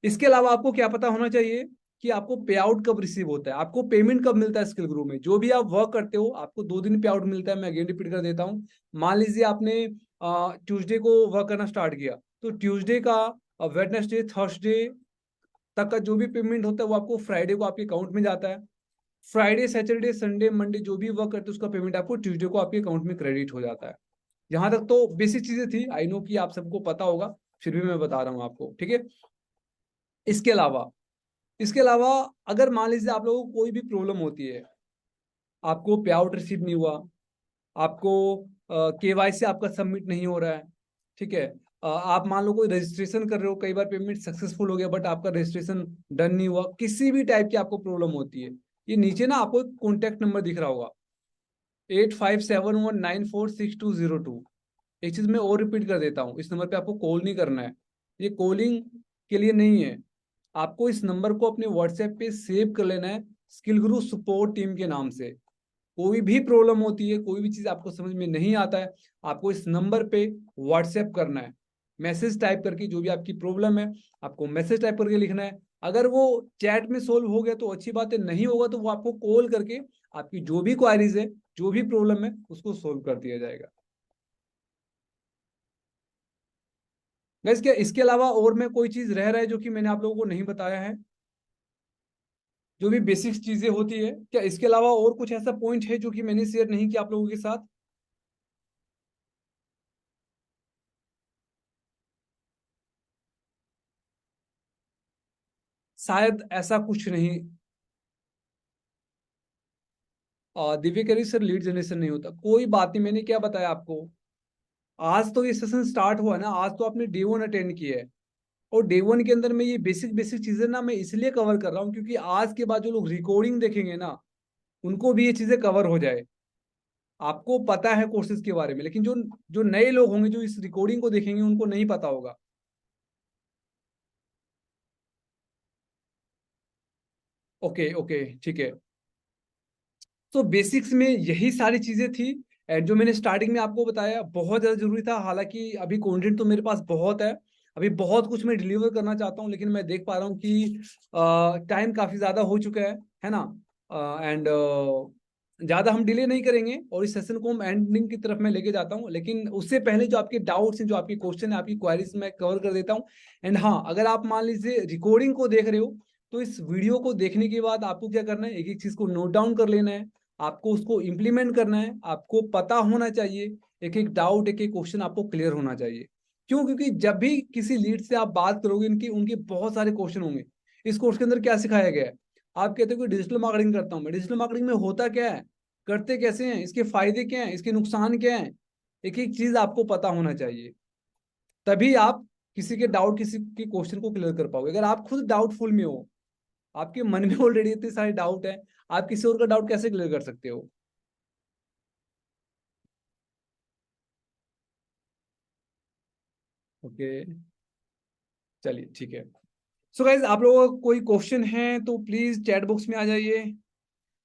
इसके अलावा आपको क्या पता होना चाहिए कि आपको पे आउट कब रिसीव होता है, आपको पेमेंट कब मिलता है स्किल ग्रुप में। जो भी आप वर्क करते हो, आपको 2 दिन पे आउट मिलता है। मैं अगेन रिपीट कर देता हूँ, मान लीजिए आपने ट्यूसडे को वर्क करना स्टार्ट किया, तो ट्यूसडे का, वेडनेसडे, थर्सडे तक का जो भी पेमेंट होता है, वो आपको फ्राइडे को आपके अकाउंट में जाता है। फ्राइडे, सैटरडे, संडे, मंडे जो भी वर्क करते हैं, उसका पेमेंट आपको ट्यूसडे को आपके अकाउंट में क्रेडिट हो जाता है। यहाँ तक तो बेसिक चीजें थी, आई नो कि आप सबको पता होगा, फिर भी मैं बता रहा हूँ आपको, ठीक है। इसके अलावा, इसके अलावा अगर मान लीजिए आप लोगों को कोई भी प्रॉब्लम होती है, आपको पे आउट रिसीव नहीं हुआ, आपको केवाईसी आपका सबमिट नहीं हो रहा है, ठीक है, आप मान लो कोई रजिस्ट्रेशन कर रहे हो, कई बार पेमेंट सक्सेसफुल हो गया बट आपका रजिस्ट्रेशन डन नहीं हुआ, किसी भी टाइप की आपको प्रॉब्लम होती है, ये नीचे ना आपको एक कॉन्टैक्ट नंबर दिख रहा होगा, 8571946202। एक चीज मैं और रिपीट कर देता हूँ, इस नंबर पे आपको कॉल नहीं करना है, ये कॉलिंग के लिए नहीं है। आपको इस नंबर को अपने व्हाट्सएप पे सेव कर लेना है, स्किल गुरु सपोर्ट टीम के नाम से। कोई भी प्रॉब्लम होती है, कोई भी चीज आपको समझ में नहीं आता है, आपको इस नंबर पे व्हाट्सएप करना है, मैसेज टाइप करके, जो भी आपकी प्रॉब्लम है आपको मैसेज टाइप करके लिखना है। अगर वो चैट में सोल्व हो गया तो अच्छी बात है, नहीं होगा तो वो आपको कॉल करके आपकी जो भी क्वारीज है, जो भी प्रॉब्लम है, उसको सोल्व कर दिया जाएगा। गैस, क्या इसके अलावा और में कोई चीज रह रहा है जो कि मैंने आप लोगों को नहीं बताया है, जो भी बेसिक चीजें होती है, क्या इसके अलावा और कुछ ऐसा पॉइंट है जो कि मैंने शेयर नहीं किया आप लोगों के साथ? शायद ऐसा कुछ नहीं। दिव्य करी सर, लीड जनरेशन नहीं होता, कोई बात नहीं, मैंने क्या बताया आपको, आज तो ये सेशन स्टार्ट हुआ ना, आज तो आपने डे 1 अटेंड किया है, और डे 1 के अंदर में ये बेसिक बेसिक चीजें ना मैं इसलिए कवर कर रहा हूँ, क्योंकि आज के बाद जो लोग रिकॉर्डिंग देखेंगे ना, उनको भी ये चीजें कवर हो जाए। आपको पता है कोर्सेज के बारे में, लेकिन जो जो नए लोग होंगे जो इस रिकॉर्डिंग को देखेंगे, उनको नहीं पता होगा। ओके ओके, ठीक है। तो बेसिक्स में यही सारी चीजें थी, एंड जो मैंने स्टार्टिंग में आपको बताया बहुत ज़्यादा जरूरी था। हालांकि अभी कंटेंट तो मेरे पास बहुत है, अभी बहुत कुछ मैं डिलीवर करना चाहता हूँ, लेकिन मैं देख पा रहा हूँ कि टाइम काफ़ी ज़्यादा हो चुका है ना। एंड ज़्यादा हम डिले नहीं करेंगे, और इस सेशन को हम एंडिंग की तरफ मैं लेके जाता हूँ, लेकिन उससे पहले जो आपके डाउट्स हैं, जो आपके क्वेश्चन है, आपकी क्वारीज मैं कवर कर देता हूँ। एंड हाँ, अगर आप मान लीजिए रिकॉर्डिंग को देख रहे हो, तो इस वीडियो को देखने के बाद आपको क्या करना है, एक एक चीज को नोट डाउन कर लेना है, आपको उसको इम्प्लीमेंट करना है, आपको पता होना चाहिए, एक एक डाउट, एक एक क्वेश्चन आपको क्लियर होना चाहिए। क्यों? क्योंकि जब भी किसी लीड से आप बात करोगे, इनकी उनके बहुत सारे क्वेश्चन होंगे। इस कोर्स के अंदर क्या सिखाया गया है, आप कहते हो कि डिजिटल मार्केटिंग करता हूं मैं, डिजिटल मार्केटिंग में होता क्या है, करते कैसे हैं, इसके फायदे क्या हैं, इसके नुकसान क्या हैं, एक एक चीज आपको पता होना चाहिए। तभी आप किसी के डाउट, किसी के क्वेश्चन को क्लियर कर पाओगे। अगर आप खुद डाउटफुल में हो, आपके मन में ऑलरेडी इतने सारे डाउट है, आप किसी और का डाउट कैसे क्लियर कर सकते हो? ओके, चलिए ठीक है। सो गाइज, आप लोगों का कोई क्वेश्चन है तो प्लीज चैट बॉक्स में आ जाइए।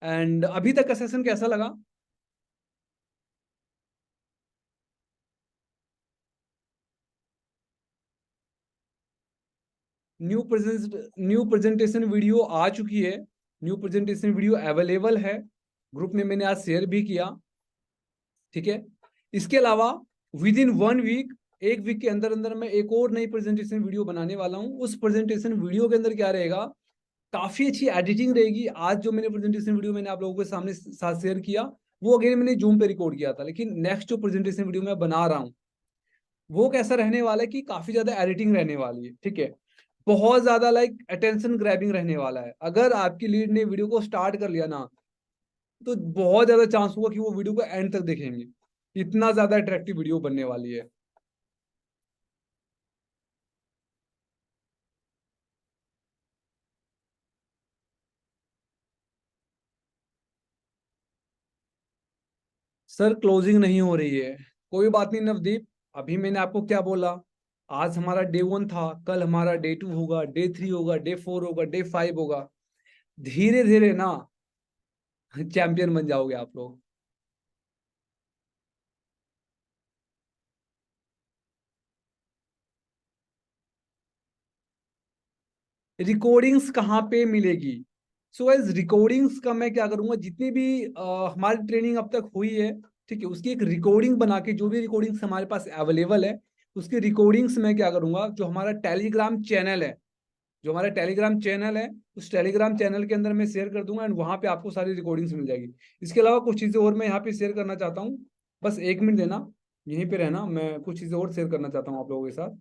एंड अभी तक का सेशन कैसा लगा? न्यू प्रेजेंटेशन वीडियो आ चुकी है, न्यू प्रेजेंटेशन वीडियो अवेलेबल है, ग्रुप में मैंने आज शेयर भी किया, ठीक है। इसके अलावा विद इन 1 वीक, 1 वीक के अंदर अंदर मैं एक और नई प्रेजेंटेशन वीडियो बनाने वाला हूँ। उस प्रेजेंटेशन वीडियो के अंदर क्या रहेगा, काफी अच्छी एडिटिंग रहेगी। आज जो मैंने प्रेजेंटेशन वीडियो मैंने आप लोगों के सामने साथ शेयर किया, वो अगेन मैंने जूम पे रिकॉर्ड किया था, लेकिन नेक्स्ट जो प्रेजेंटेशन वीडियो मैं बना रहा हूँ वो कैसा रहने वाला है कि काफी ज्यादा एडिटिंग रहने वाली है, ठीक है। बहुत ज्यादा लाइक अटेंशन ग्रैबिंग रहने वाला है। अगर आपकी लीड ने वीडियो को स्टार्ट कर लिया ना, तो बहुत ज्यादा चांस होगा कि वो वीडियो को एंड तक देखेंगे। इतना ज्यादा अट्रैक्टिव वीडियो बनने वाली है। सर क्लोजिंग नहीं हो रही है। कोई बात नहीं नवदीप, अभी मैंने आपको क्या बोला, आज हमारा डे 1 था, कल हमारा डे 2 होगा, डे 3 होगा, डे 4 होगा, डे 5 होगा। धीरे धीरे ना चैंपियन बन जाओगे आप लोग। रिकॉर्डिंग्स कहाँ पे मिलेगी? सो गाइस, रिकॉर्डिंग्स का मैं क्या करूंगा, जितनी भी हमारी ट्रेनिंग अब तक हुई है, ठीक है, उसकी एक रिकॉर्डिंग बना के, जो भी रिकॉर्डिंग्स हमारे पास अवेलेबल है, उसकी रिकॉर्डिंग्स मैं क्या करूंगा, जो हमारा टेलीग्राम चैनल है, जो हमारा टेलीग्राम चैनल है, उस टेलीग्राम चैनल के अंदर मैं शेयर कर दूंगा, एंड वहां पे आपको सारी रिकॉर्डिंग्स मिल जाएगी। इसके अलावा कुछ चीजें और मैं यहाँ पे शेयर करना चाहता हूँ। बस 1 मिनट देना, यहीं पे रहना, मैं कुछ चीजें और शेयर करना चाहता हूँ आप लोगों के साथ।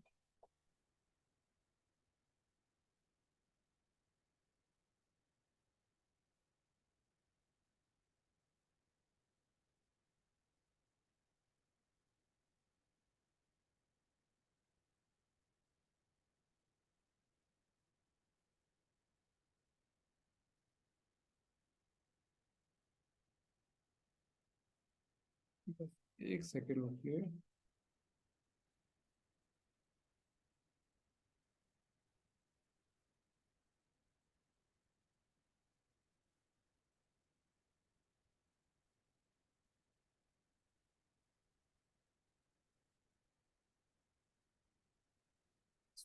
बस 1 सेकेंड रुकिए।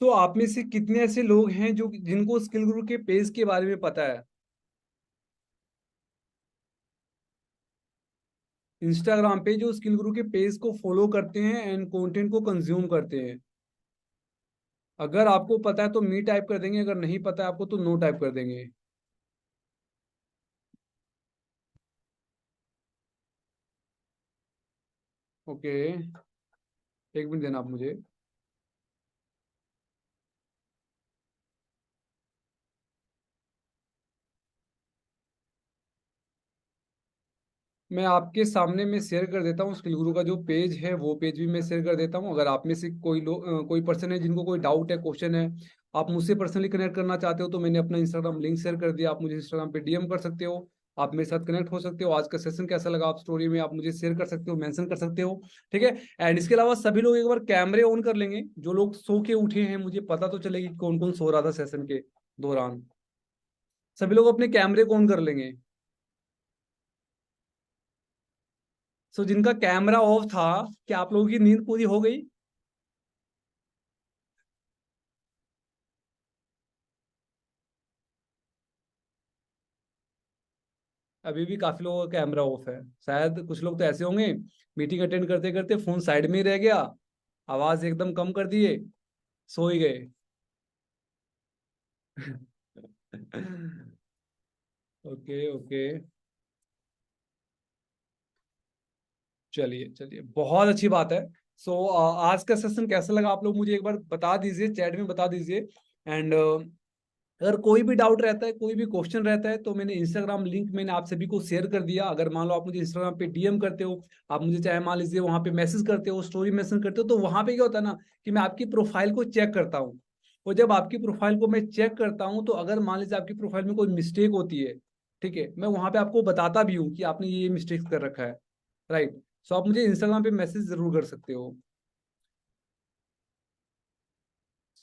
तो आप में से कितने ऐसे लोग हैं जो जिनको स्किल गुरु के पेज के बारे में पता है? इंस्टाग्राम पे जो स्किल गुरु के पेज को फॉलो करते हैं एंड कंटेंट को कंज्यूम करते हैं। अगर आपको पता है तो मी टाइप कर देंगे, अगर नहीं पता है आपको तो नो टाइप कर देंगे। ओके, 1 मिनट देना आप मुझे। मैं आपके सामने में शेयर कर देता हूँ स्किल गुरु का जो पेज है, वो पेज भी मैं शेयर कर देता हूँ। अगर आप में से कोई लोग कोई पर्सन है जिनको कोई डाउट है, क्वेश्चन है, आप मुझसे पर्सनली कनेक्ट करना चाहते हो, तो मैंने अपना इंस्टाग्राम लिंक शेयर कर दिया, आप मुझे इंस्टाग्राम पे डीएम कर सकते हो। आप मेरे साथ कनेक्ट हो सकते हो। आज का सेशन कैसा लगा आप स्टोरी में आप मुझे शेयर कर सकते हो, मेंशन कर सकते हो, ठीक है। एंड इसके अलावा सभी लोग एक बार कैमरे ऑन कर लेंगे, जो लोग सो के उठे हैं, मुझे पता तो चलेगी कौन कौन सो रहा था सेशन के दौरान। सभी लोग अपने कैमरे को ऑन कर लेंगे। सो जिनका कैमरा ऑफ था, क्या आप लोगों की नींद पूरी हो गई? अभी भी काफी लोगों का कैमरा ऑफ है। शायद कुछ लोग तो ऐसे होंगे, मीटिंग अटेंड करते करते फोन साइड में ही रह गया, आवाज एकदम कम कर दिए, सो ही गए। ओके ओके, चलिए चलिए, बहुत अच्छी बात है। सो आज का सेशन कैसा लगा आप लोग मुझे एक बार बता दीजिए, चैट में बता दीजिए। एंड अगर कोई भी डाउट रहता है, कोई भी क्वेश्चन रहता है, तो मैंने इंस्टाग्राम लिंक मैंने आप सभी को शेयर कर दिया। अगर मान लो आप मुझे इंस्टाग्राम पे डीएम करते हो, आप मुझे चाहे मान लीजिए वहां पे मैसेज करते हो, स्टोरी मैसेज करते हो, तो वहां पे क्या होता है ना कि मैं आपकी प्रोफाइल को चेक करता हूँ। और जब आपकी प्रोफाइल को मैं चेक करता हूँ, तो अगर मान लीजिए आपकी प्रोफाइल में कोई मिस्टेक होती है, ठीक है, मैं वहां पे आपको बताता भी हूँ कि आपने ये मिस्टेक कर रखा है, राइट। सो आप मुझे इंस्टाग्राम पे मैसेज जरूर कर सकते हो।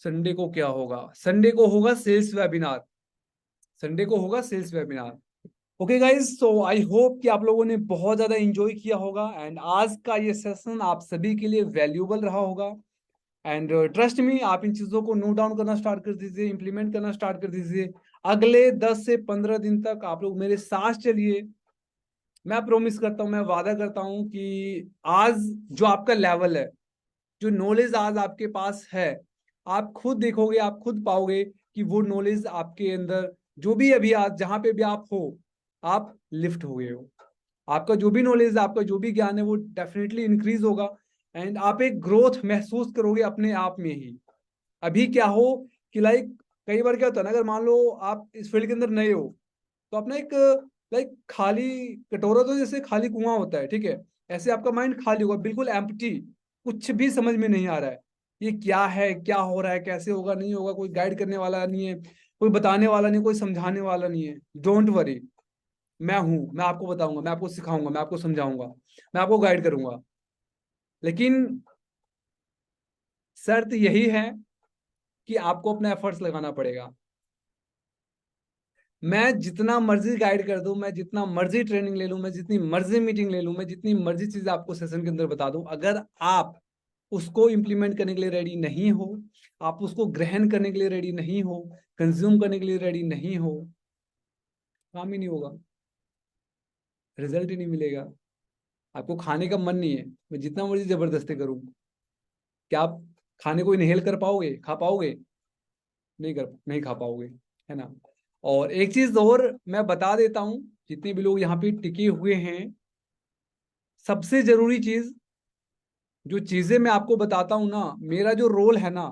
संडे को क्या होगा? संडे को होगा सेल्स वेबिनार। संडे को होगा sales webinar. Okay guys, so I hope कि आप लोगों ने बहुत ज्यादा एंजॉय किया होगा, एंड आज का ये सेशन आप सभी के लिए वैल्यूएबल रहा होगा। एंड ट्रस्ट मी, आप इन चीजों को नोट डाउन करना स्टार्ट कर दीजिए, इंप्लीमेंट करना स्टार्ट कर दीजिए। अगले 10 से 15 दिन तक आप लोग मेरे साथ चलिए। मैं प्रॉमिस करता हूँ, मैं वादा करता हूँ कि आज जो आपका लेवल है, जो नॉलेज आज आपके पास है, आप खुद देखोगे, आप खुद पाओगे कि वो नॉलेज आपके अंदर जो भी अभी आज जहां पे भी आप हो, आप लिफ्ट हो गए हो। आपका जो भी नॉलेज है, आपका जो भी ज्ञान है, वो डेफिनेटली इंक्रीज होगा। एंड आप एक ग्रोथ महसूस करोगे अपने आप में ही। अभी क्या हो कि लाइक कई बार क्या होता है ना, अगर मान लो आप इस फील्ड के अंदर नए हो, तो अपना एक लाइक खाली कटोरा, तो जैसे खाली कुआं होता है, ठीक है, ऐसे आपका माइंड खाली होगा, बिल्कुल एम्प्टी, कुछ भी समझ में नहीं आ रहा है। ये क्या है, क्या हो रहा है, कैसे होगा, नहीं होगा, कोई गाइड करने वाला नहीं है, कोई बताने वाला नहीं, कोई समझाने वाला नहीं है। डोंट वरी, मैं हूं, मैं आपको बताऊंगा, मैं आपको सिखाऊंगा, मैं आपको समझाऊंगा, मैं आपको गाइड करूंगा। लेकिन शर्त यही है कि आपको अपना एफर्ट्स लगाना पड़ेगा। मैं जितना मर्जी गाइड कर दूं, मैं जितना मर्जी ट्रेनिंग ले लूं, मैं जितनी मर्जी मीटिंग ले लूं, मैं जितनी मर्जी चीजें आपको सेशन के अंदर बता दूं, अगर आप उसको इम्प्लीमेंट करने के लिए रेडी नहीं हो, आप उसको ग्रहण करने के लिए रेडी नहीं हो, कंज्यूम करने के लिए रेडी नहीं हो, काम ही नहीं होगा, रिजल्ट ही नहीं मिलेगा। आपको खाने का मन नहीं है, मैं जितना मर्जी जबरदस्ती करूं, क्या आप खाने को इनहेल कर पाओगे, खा पाओगे? नहीं खा पाओगे, है ना। और एक चीज और मैं बता देता हूं, जितने भी लोग यहाँ पे टिके हुए हैं, सबसे जरूरी चीज, जो चीजें मैं आपको बताता हूं ना, मेरा जो रोल है ना,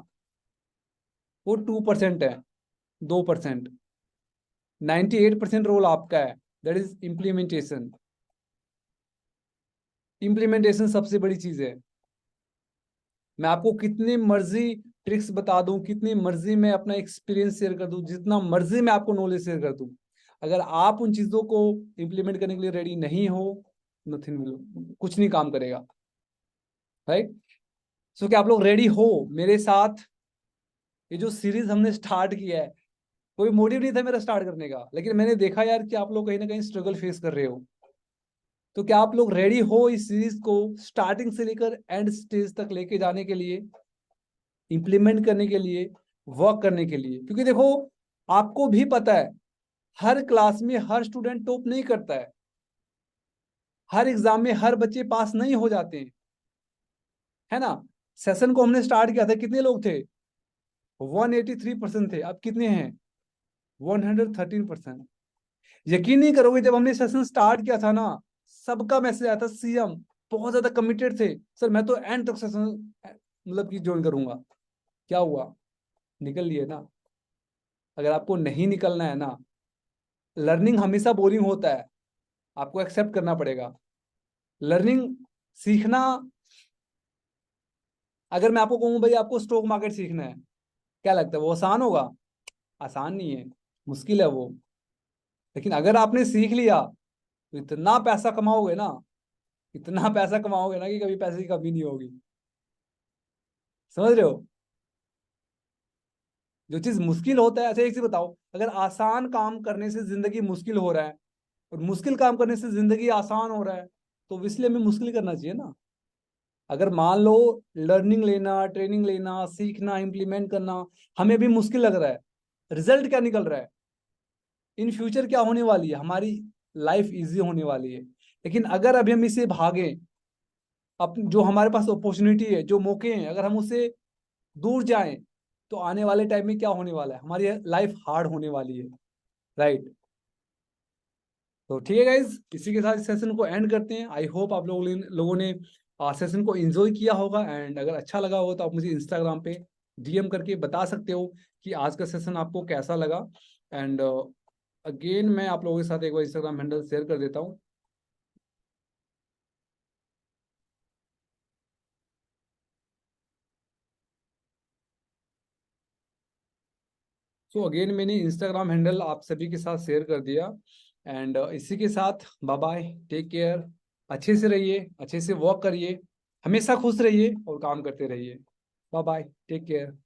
वो 2% है, 2%। 98% रोल आपका है, दैट इज इम्प्लीमेंटेशन। इम्प्लीमेंटेशन सबसे बड़ी चीज है। मैं आपको कितनी मर्जी ट्रिक्स बता दूं, कितनी मर्जी मैं अपना एक्सपीरियंस शेयर कर दूं, जितना मर्जी मैं आपको नॉलेज शेयर कर दूं, अगर आप उन चीजों को इम्प्लीमेंट करने के लिए रेडी नहीं हो, नथिंग विल, कुछ नहीं काम करेगा, राइट। सो क्या आप लोग रेडी हो मेरे साथ? ये जो सीरीज हमने स्टार्ट किया है, कोई मोटिव नहीं था मेरा स्टार्ट करने का, लेकिन मैंने देखा यार कि आप लोग कहीं ना कहीं स्ट्रगल फेस कर रहे हो। तो क्या आप लोग रेडी हो इस सीरीज को स्टार्टिंग से लेकर एंड स्टेज तक लेके जाने के लिए, इंप्लीमेंट करने के लिए, वर्क करने के लिए? क्योंकि देखो, आपको भी पता है, हर क्लास में हर स्टूडेंट टॉप नहीं करता है, हर एग्जाम में हर बच्चे पास नहीं हो जाते हैं, है ना। सेशन को हमने स्टार्ट किया था, कितने लोग थे? 183% थे, अब कितने हैं? 113%। यकीन नहीं करोगे, जब हमने सेशन स्टार्ट किया था ना, सबका मैसेज आया था, सीएम बहुत ज्यादा कमिटेड थे, सर मैं तो एंड तक सेशन मतलब कि ज्वाइन करूंगा। क्या हुआ? निकल लिए ना। अगर आपको नहीं निकलना है ना, लर्निंग हमेशा बोरिंग होता है, आपको एक्सेप्ट करना पड़ेगा। लर्निंग सीखना, अगर मैं आपको कहूँ भाई आपको स्टॉक मार्केट सीखना है, क्या लगता है वो आसान होगा? आसान नहीं है, मुश्किल है वो। लेकिन अगर आपने सीख लिया, तो इतना पैसा कमाओगे ना, इतना पैसा कमाओगे ना कि कभी पैसे की कमी नहीं होगी। समझ रहे हो? जो चीज मुश्किल होता है, अच्छा एक चीज बताओ, अगर आसान काम करने से जिंदगी मुश्किल हो रहा है, और मुश्किल काम करने से जिंदगी आसान हो रहा है, तो इसलिए हमें मुश्किल करना चाहिए ना। अगर मान लो लर्निंग लेना, ट्रेनिंग लेना, सीखना, इम्प्लीमेंट करना हमें भी मुश्किल लग रहा है, रिजल्ट क्या निकल रहा है, इन फ्यूचर क्या होने वाली है, हमारी लाइफ इजी होने वाली है। लेकिन अगर अभी हम इसे भागे, अपन जो हमारे पास अपॉर्चुनिटी है, जो मौके हैं, अगर हम उससे दूर जाएं, तो आने वाले टाइम में क्या होने वाला है, हमारी लाइफ हार्ड होने वाली है, राइट। तो ठीक है गाइज, इसी के साथ सेशन को एंड करते हैं। आई होप आप लोगों ने सेशन को एंजॉय किया होगा, एंड अगर अच्छा लगा हो तो आप मुझे इंस्टाग्राम पे डीएम करके बता सकते हो कि आज का सेशन आपको कैसा लगा। एंड अगेन मैं आप लोगों के साथ एक बार इंस्टाग्राम हैंडल शेयर कर देता हूँ। सो अगेन मैंने इंस्टाग्राम हैंडल आप सभी के साथ शेयर कर दिया। एंड इसी के साथ बाय बाय, टेक केयर, अच्छे से रहिए, अच्छे से वर्क करिए, हमेशा खुश रहिए और काम करते रहिए। Bye bye, take care.